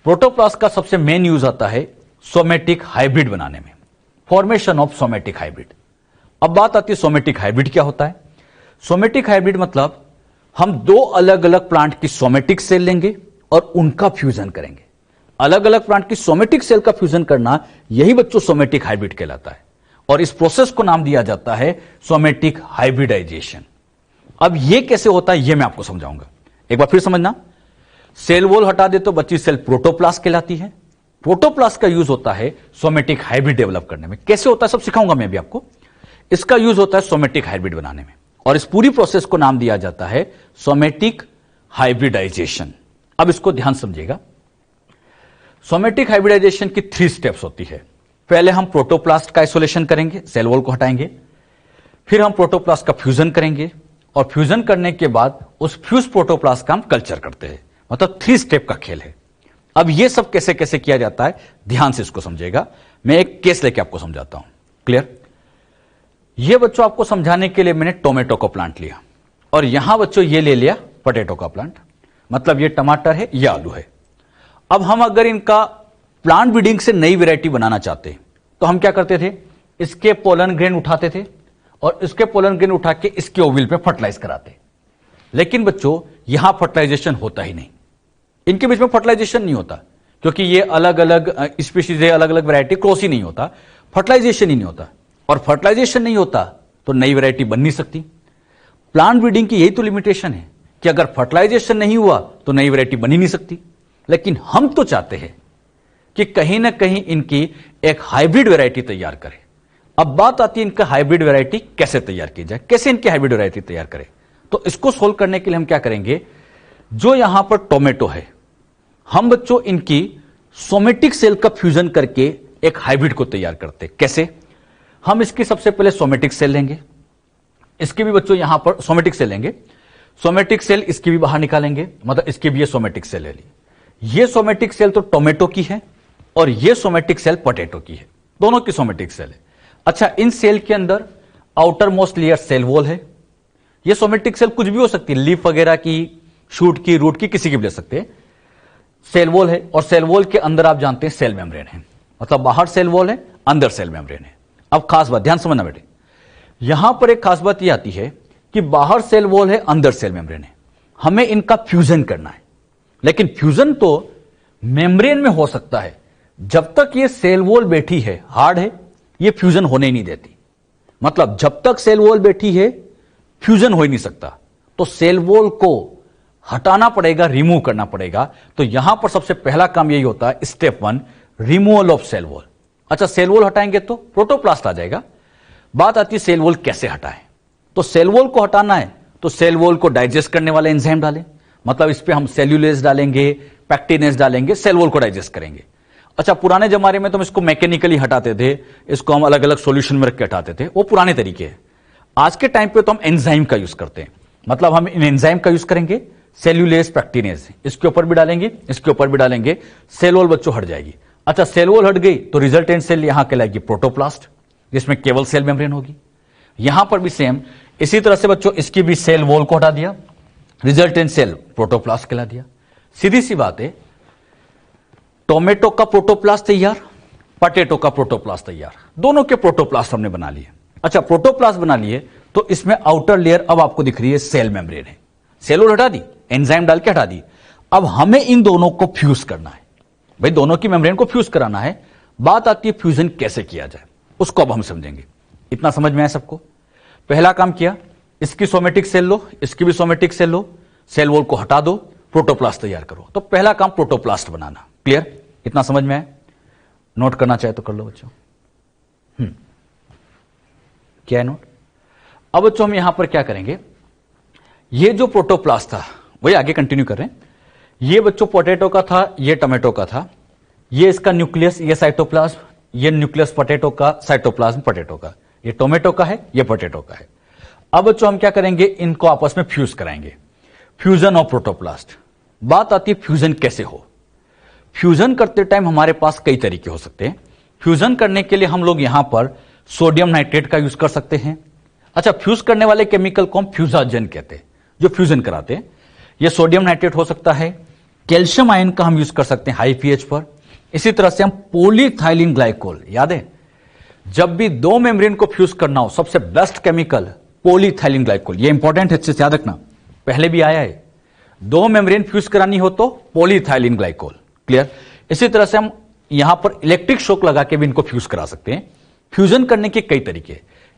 प्रोटोप्लास्ट का सबसे मेन यूज आता है सोमेटिक हाइब्रिड बनाने में, फॉर्मेशन ऑफ सोमेटिक हाइब्रिड। अब बात आती है सोमेटिक हाइब्रिड क्या होता है। सोमेटिक हाइब्रिड मतलब हम दो अलग अलग प्लांट की सोमेटिक सेल लेंगे और उनका फ्यूजन करेंगे। अलग अलग प्लांट की सोमेटिक सेल का फ्यूजन करना, यही बच्चों सोमेटिक हाइब्रिड कहलाता है और इस प्रोसेस को नाम दिया जाता है सोमेटिक हाइब्रिडाइजेशन। अब यह कैसे होता है यह मैं आपको समझाऊंगा, एक बार फिर समझना। सेल वॉल हटा दे तो बची सेल प्रोटोप्लास्ट कहलाती है। प्रोटोप्लास्ट का यूज होता है सोमेटिक हाइब्रिड डेवलप करने में। कैसे होता है सब सिखाऊंगा मैं भी आपको। इसका यूज होता है सोमेटिक हाइब्रिड बनाने में और इस पूरी प्रोसेस को नाम दिया जाता है सोमेटिक हाइब्रिडाइजेशन। अब इसको ध्यान समझिएगा। सोमेटिक हाइब्रिडाइजेशन की 3 स्टेप्स होती है। पहले हम प्रोटोप्लास्ट का आइसोलेशन करेंगे, सेल वॉल को हटाएंगे, फिर हम प्रोटोप्लास्ट का फ्यूजन करेंगे और फ्यूजन करने के बाद उस फ्यूज प्रोटोप्लास्ट का हम कल्चर करते हैं। मतलब 3 स्टेप का खेल है। अब यह सब कैसे कैसे किया जाता है ध्यान से इसको समझिएगा। मैं एक केस लेके आपको समझाता हूं। क्लियर? यह बच्चों आपको समझाने के लिए मैंने टोमेटो का प्लांट लिया और यहां बच्चों ये ले लिया पोटैटो का प्लांट, मतलब ये टमाटर है, यह आलू है। अब हम अगर इनका प्लांट ब्रीडिंग से नई वैरायटी बनाना चाहते तो हम क्या करते थे, इसके पोलन ग्रेन उठाते थे और इसके पोलन ग्रेन उठा के इसके ओविल पे फर्टिलाइज कराते। लेकिन बच्चों यहां फर्टिलाइजेशन होता ही नहीं, इनके बीच में फर्टिलाइजेशन नहीं होता क्योंकि ये अलग अलग स्पीशीज है, अलग अलग वैरायटी, क्रॉस ही नहीं होता, फर्टिलाइजेशन ही नहीं होता। और फर्टिलाइजेशन नहीं होता तो नई वैरायटी बन नहीं सकती। प्लांट ब्रीडिंग की यही तो लिमिटेशन है कि अगर फर्टिलाइजेशन नहीं हुआ तो नई वैरायटी बन ही नहीं सकती। लेकिन हम तो चाहते हैं कि कहीं ना कहीं इनकी एक हाइब्रिड वैरायटी तैयार करें। अब बात आती है इनका हाइब्रिड वैरायटी कैसे तैयार की जाए, कैसे इनकी हाइब्रिड वैरायटी तैयार करें। तो इसको सोल्व करने के लिए हम क्या करेंगे, जो यहां पर टोमेटो है, हम बच्चों इनकी सोमेटिक सेल का फ्यूजन करके एक हाइब्रिड को तैयार करते। कैसे? हम इसकी सबसे पहले सोमेटिक सेल लेंगे, इसकी भी बच्चों यहां पर सोमेटिक सेल लेंगे, सोमेटिक सेल इसकी भी बाहर निकालेंगे, मतलब इसकी भी ये सोमेटिक सेल ले ली। ये सोमेटिक सेल तो टोमेटो की है और ये सोमेटिक सेल पोटैटो की है, दोनों की सोमेटिक सेल है। अच्छा, इन सेल के अंदर outermost layer cell wall है। ये सोमेटिक सेल कुछ भी हो सकती है, लीफ वगैरह की, शूट की, रूट की, किसी की भी ले सकते हैं। सेल वॉल है और सेल वॉल के अंदर आप जानते हैं सेल मेम्ब्रेन है, मतलब बाहर सेल वॉल है, अंदर सेल मेम्ब्रेन है। अब खास बात ध्यान समझना बेटे, यहां पर एक खास बात यह आती है कि बाहर सेल वॉल है, अंदर सेल मेम्ब्रेन है, हमें इनका फ्यूजन करना है। लेकिन फ्यूजन तो मेम्ब्रेन में हो सकता है, जब तक ये सेल वॉल बैठी है, हार्ड है, ये फ्यूजन होने ही नहीं देती। मतलब जब तक सेल वॉल बैठी है फ्यूजन हो ही नहीं सकता। तो सेल वॉल को हटाना पड़ेगा, रिमूव करना पड़ेगा। तो यहां पर सबसे पहला काम यही होता है, step 1 removal of cell wall. अच्छा, सेल वॉल हटाएंगे तो प्रोटोप्लास्ट आ जाएगा। बात आती है सेल वॉल कैसे हटाएं। तो सेल वॉल को हटाना है तो सेल वॉल को डाइजेस्ट करने वाले एंजाइम डालें, मतलब इस पे हम सेल्यूलेज डालेंगे, पैक्टिनेज डालेंगे, सेल वॉल को डाइजेस्ट करेंगे। अच्छा, पुराने जमाने में तो हम इसको मैकेनिकली हटाते थे, इसको हम अलग अलग सॉल्यूशन में रख के हटाते थे, वो पुराने तरीके हैं। आज के टाइम पे तो हम एंजाइम का यूज करते हैं, मतलब हम इन एंजाइम का यूज करेंगे, सेल्यूलेज, पैक्टिनेज, इसके ऊपर भी डालेंगे, इसके ऊपर भी डालेंगे, सेल वॉल बच्चों हट जाएगी। अच्छा, सेल वॉल हट गई तो रिजल्टेंट सेल यहां कहलाएगी प्रोटोप्लास्ट, जिसमें केवल सेल मेम्ब्रेन होगी। यहां पर भी सेम इसी तरह से बच्चों इसकी भी सेल वॉल को हटा दिया, रिजल्टेंट सेल प्रोटोप्लास्ट कहला दिया। सीधी सी बात है, टोमेटो का प्रोटोप्लास्ट तैयार, पोटैटो का प्रोटोप्लास्ट तैयार, दोनों के प्रोटोप्लास्ट हमने बना लिए। अच्छा, प्रोटोप्लास्ट बना लिए तो इसमें आउटर लेयर अब आपको दिख रही है सेल मेम्ब्रेन है, सेल वॉल हटा दी, एंजाइम डाल के हटा दी। अब हमें इन दोनों को फ्यूज करना है, भाई दोनों की मेम्ब्रेन को फ्यूज कराना है। बात आती है फ्यूजन कैसे किया जाए, उसको अब हम समझेंगे। इतना समझ में आया सबको? पहला काम किया, इसकी सोमेटिक सेल लो, इसकी भी सोमेटिक सेल लो, सेल वॉल को हटा दो, प्रोटोप्लास्ट तैयार करो। तो पहला काम प्रोटोप्लास्ट बनाना। क्लियर? इतना समझ में आया? नोट करना चाहे तो कर लो बच्चों। क्या है नोट? अब बच्चों हम यहां पर क्या करेंगे, ये जो प्रोटोप्लास्ट था वही आगे कंटिन्यू कर रहे हैं। ये बच्चों पोटैटो का था, ये टमाटो का था, ये इसका न्यूक्लियस, ये साइटोप्लाज्म, ये न्यूक्लियस पोटैटो का, साइटोप्लाज्म पोटैटो का, ये टोमेटो का है, ये पोटैटो का है। अब बच्चों हम क्या करेंगे, इनको आपस में फ्यूज कराएंगे, फ्यूजन ऑफ प्रोटोप्लास्ट। बात आती है फ्यूजन कैसे हो। फ्यूजन करते टाइम हमारे पास कई तरीके हो सकते हैं। फ्यूजन करने के लिए हम लोग यहां पर सोडियम नाइट्रेट का यूज कर सकते हैं। अच्छा, फ्यूज करने वाले केमिकल को हम फ्यूजाजन कहते हैं, जो फ्यूजन कराते हैं। ये सोडियम नाइट्रेट हो सकता है, कैल्शियम आयन का हम यूज कर सकते हैं हाई पीएच पर। इसी तरह से हम पॉलीइथाइलिन ग्लाइकोल, याद है, जब भी दो मेम्ब्रेन को फ्यूज करना हो सबसे बेस्ट केमिकल पॉलीइथाइलिन ग्लाइकोल। ये इंपॉर्टेंट है, अच्छे से याद रखना, पहले भी आया है। दो मेम्ब्रेन फ्यूज करानी हो तो पॉलीइथाइलिन ग्लाइकोल। क्लियर? इसी तरह से हम यहां पर इलेक्ट्रिक शॉक लगा के भी इनको फ्यूज करा सकते हैं। फ्यूजन करने के कई तरीके,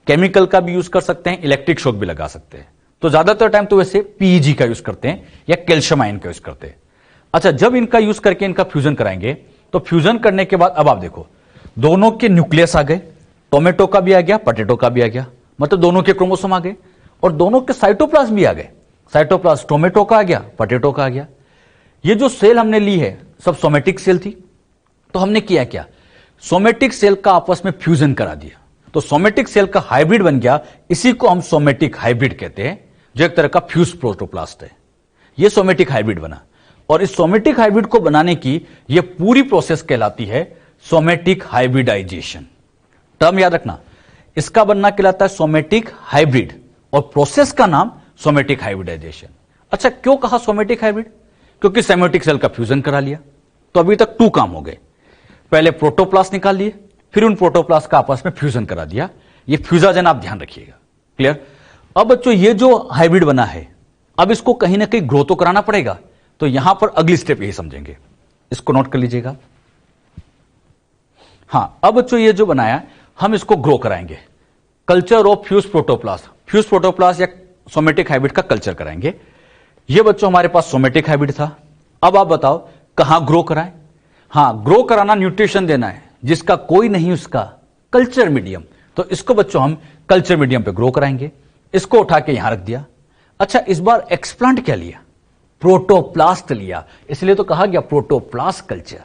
केमिकल का भी यूज कर सकते हैं, इलेक्ट्रिक शॉक भी लगा सकते हैं। तो ज्यादातर टाइम तो वैसे पीईजी का यूज करते हैं या कैल्शियम आयन का यूज करते हैं। अच्छा, जब इनका यूज करके इनका फ्यूजन कराएंगे तो फ्यूजन करने के बाद अब आप देखो, दोनों के न्यूक्लियस आ गए, टोमेटो का भी आ गया, पोटैटो का भी आ गया, मतलब दोनों के क्रोमोसोम आ गए, और दोनों के साइटोप्लाज्म भी आ गए। साइटोप्लाज्म टोमेटो का आ गया, पोटैटो का आ गया। ये जो सेल हमने ली है सब सोमेटिक सेल थी, तो हमने किया क्या, सोमेटिक सेल का आपस में फ्यूजन करा दिया, तो सोमेटिक सेल का हाइब्रिड बन गया। इसी को हम सोमेटिक हाइब्रिड कहते हैं, जो एक तरह का फ्यूज प्रोटोप्लास्ट है। ये सोमेटिक हाइब्रिड बना, और इस सोमेटिक हाइब्रिड को बनाने की यह पूरी प्रोसेस कहलाती है सोमेटिक हाइब्रिडाइजेशन। टर्म याद रखना, इसका बनना कहलाता है सोमेटिक हाइब्रिड, और प्रोसेस का नाम सोमेटिक हाइब्रिडाइजेशन। अच्छा, क्यों कहा सोमेटिक हाइब्रिड? क्योंकि सोमेटिक सेल का फ्यूजन करा लिया। तो अभी तक 2 काम हो गए, पहले प्रोटोप्लास्ट निकाल लिए, फिर उन प्रोटोप्लास्ट का आपस में फ्यूजन करा दिया। ये फ्यूजाजन आप ध्यान रखिएगा। क्लियर? अब बच्चों ये जो हाइब्रिड बना है, अब इसको कहीं ना कहीं ग्रो तो कराना पड़ेगा, तो यहां पर अगली स्टेप यही समझेंगे, इसको नोट कर लीजिएगा। हां, अब बच्चों ये जो बनाया हम इसको ग्रो कराएंगे, culture of fuse protoplast. Fuse protoplast या सोमेटिक हाइब्रिड का कल्चर कराएंगे। ये बच्चों हमारे पास सोमेटिक हाइब्रिड था। अब आप बताओ कहां ग्रो कराएं? हां, ग्रो कराना, न्यूट्रिशन देना है, जिसका कोई नहीं उसका कल्चर मीडियम। तो इसको बच्चों हम कल्चर मीडियम पे ग्रो कराएंगे। इसको उठा के यहां रख दिया। अच्छा, इस बार एक्सप्लांट क्या लिया? प्रोटोप्लास्ट लिया, इसलिए तो कहा गया प्रोटोप्लास्ट कल्चर।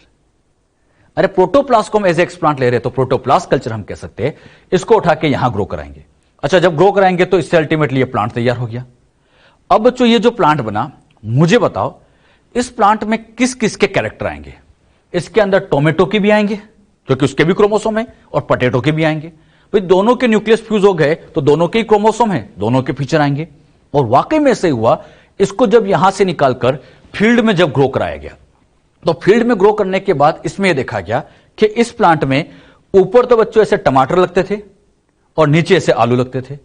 अरे प्रोटोप्लास्ट को हम एज एक्सप्लांट ले रहे हैं, तो प्रोटोप्लास्ट कल्चर हम कह सकते हैं। इसको उठा के यहां ग्रो कराएंगे। अच्छा, जब ग्रो कराएंगे तो इससे अल्टीमेटली ये प्लांट तैयार हो गया। अब बच्चों ये जो प्लांट बना, मुझे बताओ इस प्लांट में किस किस के कैरेक्टर आएंगे? इसके अंदर टोमेटो के भी आएंगे, क्योंकि उसके भी क्रोमोसोम है, और पोटैटो के भी आएंगे। भाई दोनों के न्यूक्लियस फ्यूज हो गए तो दोनों के ही क्रोमोसोम है, दोनों के फीचर आएंगे। और वाकई में ऐसे हुआ। इसको जब यहां से निकालकर फील्ड में जब ग्रो कराया गया, तो फील्ड में ग्रो करने के बाद इसमें यह देखा गया कि इस प्लांट में ऊपर तो बच्चों ऐसे टमाटर लगते थे और नीचे ऐसे आलू लगते थे।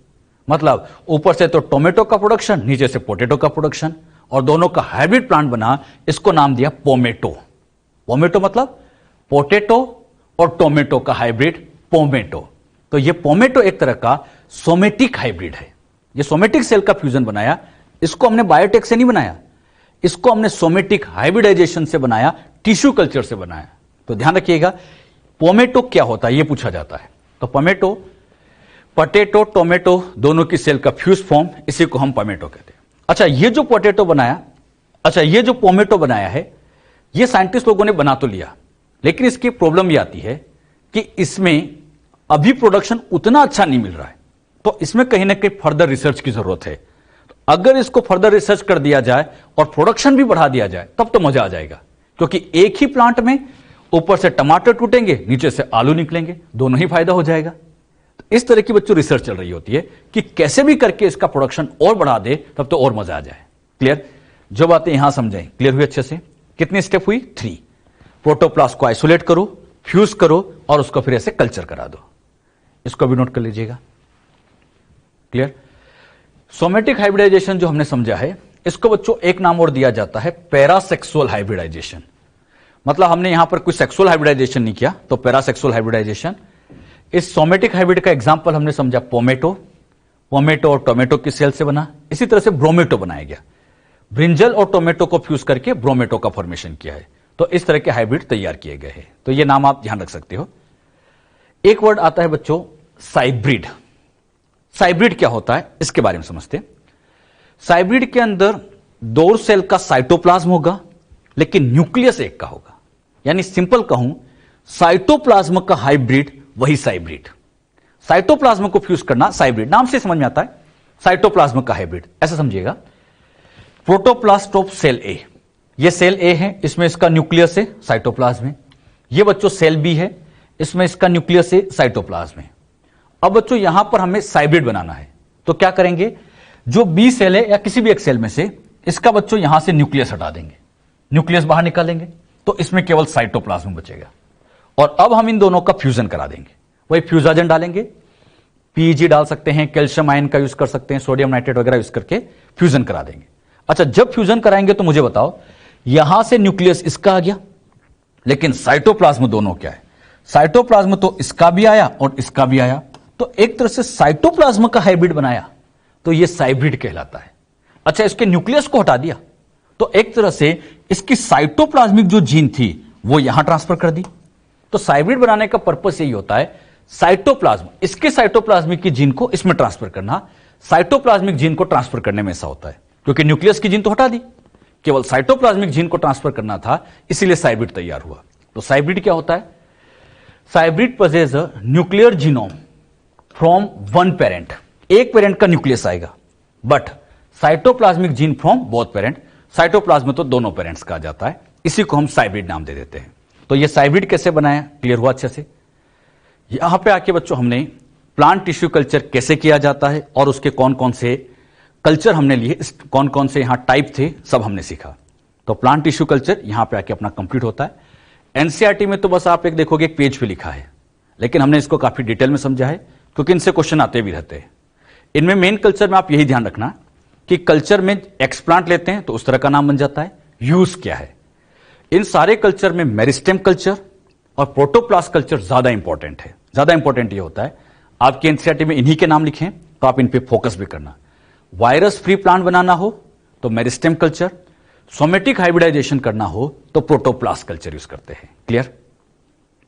मतलब ऊपर से तो टोमेटो का प्रोडक्शन, नीचे से पोटैटो का प्रोडक्शन, और दोनों का हाइब्रिड प्लांट बना। इसको नाम दिया पोमेटो। पोमेटो मतलब पोटैटो और टोमेटो का हाइब्रिड पोमेटो। तो ये पोमेटो एक तरह का सोमेटिक हाइब्रिड है। ये सोमेटिक सेल का फ्यूजन बनाया। इसको हमने बायोटेक से नहीं बनाया, इसको हमने सोमेटिक हाइब्रिडाइजेशन से बनाया, टिश्यू कल्चर से बनाया। तो ध्यान रखिएगा, पोमेटो क्या होता है ये पूछा जाता है। तो पोमेटो, पोटैटो, टोमेटो दोनों की सेल का फ्यूज फॉर्म, इसी को हम पोमेटो कहते हैं। अच्छा, ये जो पोटैटो बनाया, अच्छा ये जो पोमेटो बनाया है, ये साइंटिस्ट लोगों ने बना तो लिया, लेकिन इसकी प्रॉब्लम ये आती है कि इसमें अभी प्रोडक्शन उतना अच्छा नहीं मिल रहा है। तो इसमें कहीं ना कहीं फर्दर रिसर्च की जरूरत है। तो अगर इसको फर्दर रिसर्च कर दिया जाए और प्रोडक्शन भी बढ़ा दिया जाए, तब तो मजा आ जाएगा। क्योंकि एक ही प्लांट में ऊपर से टमाटर टूटेंगे, नीचे से आलू निकलेंगे, दोनों ही फायदा हो जाएगा। तो इस तरह की बच्चों रिसर्च चल रही होती है कि कैसे भी करके इसका प्रोडक्शन और बढ़ा दे, तब तो और मजा आ जाए। क्लियर? जो बातें यहां समझाएं, क्लियर हुई अच्छे से? कितनी स्टेप हुई? 3। प्रोटोप्लास्ट को आइसोलेट करो, फ्यूज करो, और उसको फिर ऐसे कल्चर करा दो। इसको भी नोट कर लीजिएगा। क्लियर? सोमेटिक हाइब्रिडाइजेशन जो हमने समझा है, इसको बच्चों एक नाम और दिया जाता है पैरासेक्सुअल हाइब्रिडाइजेशन। मतलब हमने यहां पर कोई सेक्सुअल हाइब्रिडाइजेशन नहीं किया, तो पैरासेक्सुअल हाइब्रिडाइजेशन। इस सोमेटिक हाइब्रिड का एग्जांपल हमने समझा पोमेटो, पोमेटो और टोमेटो की सेल से बना। इसी तरह से ब्रोमेटो बनाया गया, ब्रिंजल और टोमेटो को फ्यूज करके ब्रोमेटो का फॉर्मेशन किया है। तो इस तरह के हाइब्रिड तैयार किए गए हैं। तो ये नाम आप ध्यान रख सकते हो। एक वर्ड आता है बच्चों साइब्रिड। साइब्रिड क्या होता है इसके बारे में समझते हैं। साइब्रिड के अंदर दो सेल का साइटोप्लाज्म होगा, लेकिन न्यूक्लियस एक का होगा। यानी सिंपल कहूं, साइटोप्लाज्म का हाइब्रिड वही साइब्रिड। साइटोप्लाज्म को फ्यूज करना साइब्रिड, नाम से समझ में आता है। साइटोप्लाज्म का हाइब्रिड ऐसा समझिएगा। प्रोटोप्लास्ट ऑफ सेल ए, ये सेल ए है, इसमें इसका न्यूक्लियस है, साइटोप्लाज्म है। ये बच्चों सेल बी है, इसमें इसका न्यूक्लियस है, साइटोप्लाज्म है। अब बच्चों यहां पर हमें साइब्रिड बनाना है, तो क्या करेंगे, जो बी सेल है या किसी भी एक सेल में से इसका बच्चों यहां से न्यूक्लियस हटा देंगे, न्यूक्लियस बाहर निकालेंगे, तो इसमें केवल साइटोप्लाज्म बचेगा। और अब हम इन दोनों का फ्यूजन करा देंगे। वही फ्यूजाजन डालेंगे, पीजी डाल सकते हैं, कैल्शियम आयन का यूज कर सकते हैं, सोडियम नाइट्रेट वगैरह यूज करके फ्यूजन करा देंगे। अच्छा, जब फ्यूजन कराएंगे तो मुझे बताओ, यहां से न्यूक्लियस इसका आ गया, लेकिन साइटोप्लाज्म दोनों क्या है, साइटोप्लाज्म तो इसका भी आया और इसका भी आया, तो एक तरह से साइटोप्लाज्म का हाइब्रिड बनाया, तो यह साइब्रिड कहलाता है। अच्छा, इसके न्यूक्लियस को हटा दिया, तो एक तरह से इसकी साइटोप्लाज्मिक जो जीन थी वो यहां ट्रांसफर कर दी। तो साइब्रिड बनाने का पर्पस यही होता है, साइटोप्लाज्म, इसके साइटोप्लाज्मिक की जीन को इसमें ट्रांसफर करना। साइटोप्लाज्मिक जीन को ट्रांसफर करने में ऐसा होता है, क्योंकि न्यूक्लियस की जीन तो हटा दी, केवल साइटोप्लाज्मिक जीन को ट्रांसफर करना था, इसीलिए साइब्रिड तैयार हुआ। तो साइब्रिड क्या होता है, cybrid possesses a nuclear genome from one parent, एक पेरेंट का न्यूक्लियस आएगा, but cytoplasmic gene from both parent, cytoplasm तो दोनों पेरेंट्स का आ जाता है, इसी को हम साइब्रिड नाम दे देते हैं। तो ये साइब्रिड कैसे बनाया, क्लियर हुआ अच्छे से। यहां पे आके बच्चों हमने प्लांट टिश्यू कल्चर कैसे किया जाता है और उसके कौन कौन से कल्चर हमने लिए, कौन कौन से यहां टाइप थे, सब हमने सीखा। तो प्लांट टिश्यू कल्चर यहां पे आके अपना कंप्लीट होता है। एनसीईआरटी में तो बस आप एक देखोगे, एक पेज पे लिखा है, लेकिन हमने इसको काफी डिटेल में समझा है, क्योंकि इनसे क्वेश्चन आते भी रहते हैं। इनमें मेन कल्चर में आप यही ध्यान रखना कि कल्चर में एक्सप्लांट लेते हैं तो उस तरह का नाम बन जाता है, यूज क्या है। इन सारे कल्चर में मेरिस्टेम कल्चर और प्रोटोप्लास्ट कल्चर ज्यादा इंपॉर्टेंट है। ज्यादा इंपॉर्टेंट ये होता है, आपके एनसीईआरटी में इन्हीं के नाम लिखे हैं, तो आप इन पे फोकस भी करना। वायरस फ्री प्लांट बनाना हो तो मेरिस्टेम कल्चर, सोमेटिक हाइब्रिडाइजेशन करना हो तो प्रोटोप्लास्ट कल्चर यूज करते हैं। क्लियर।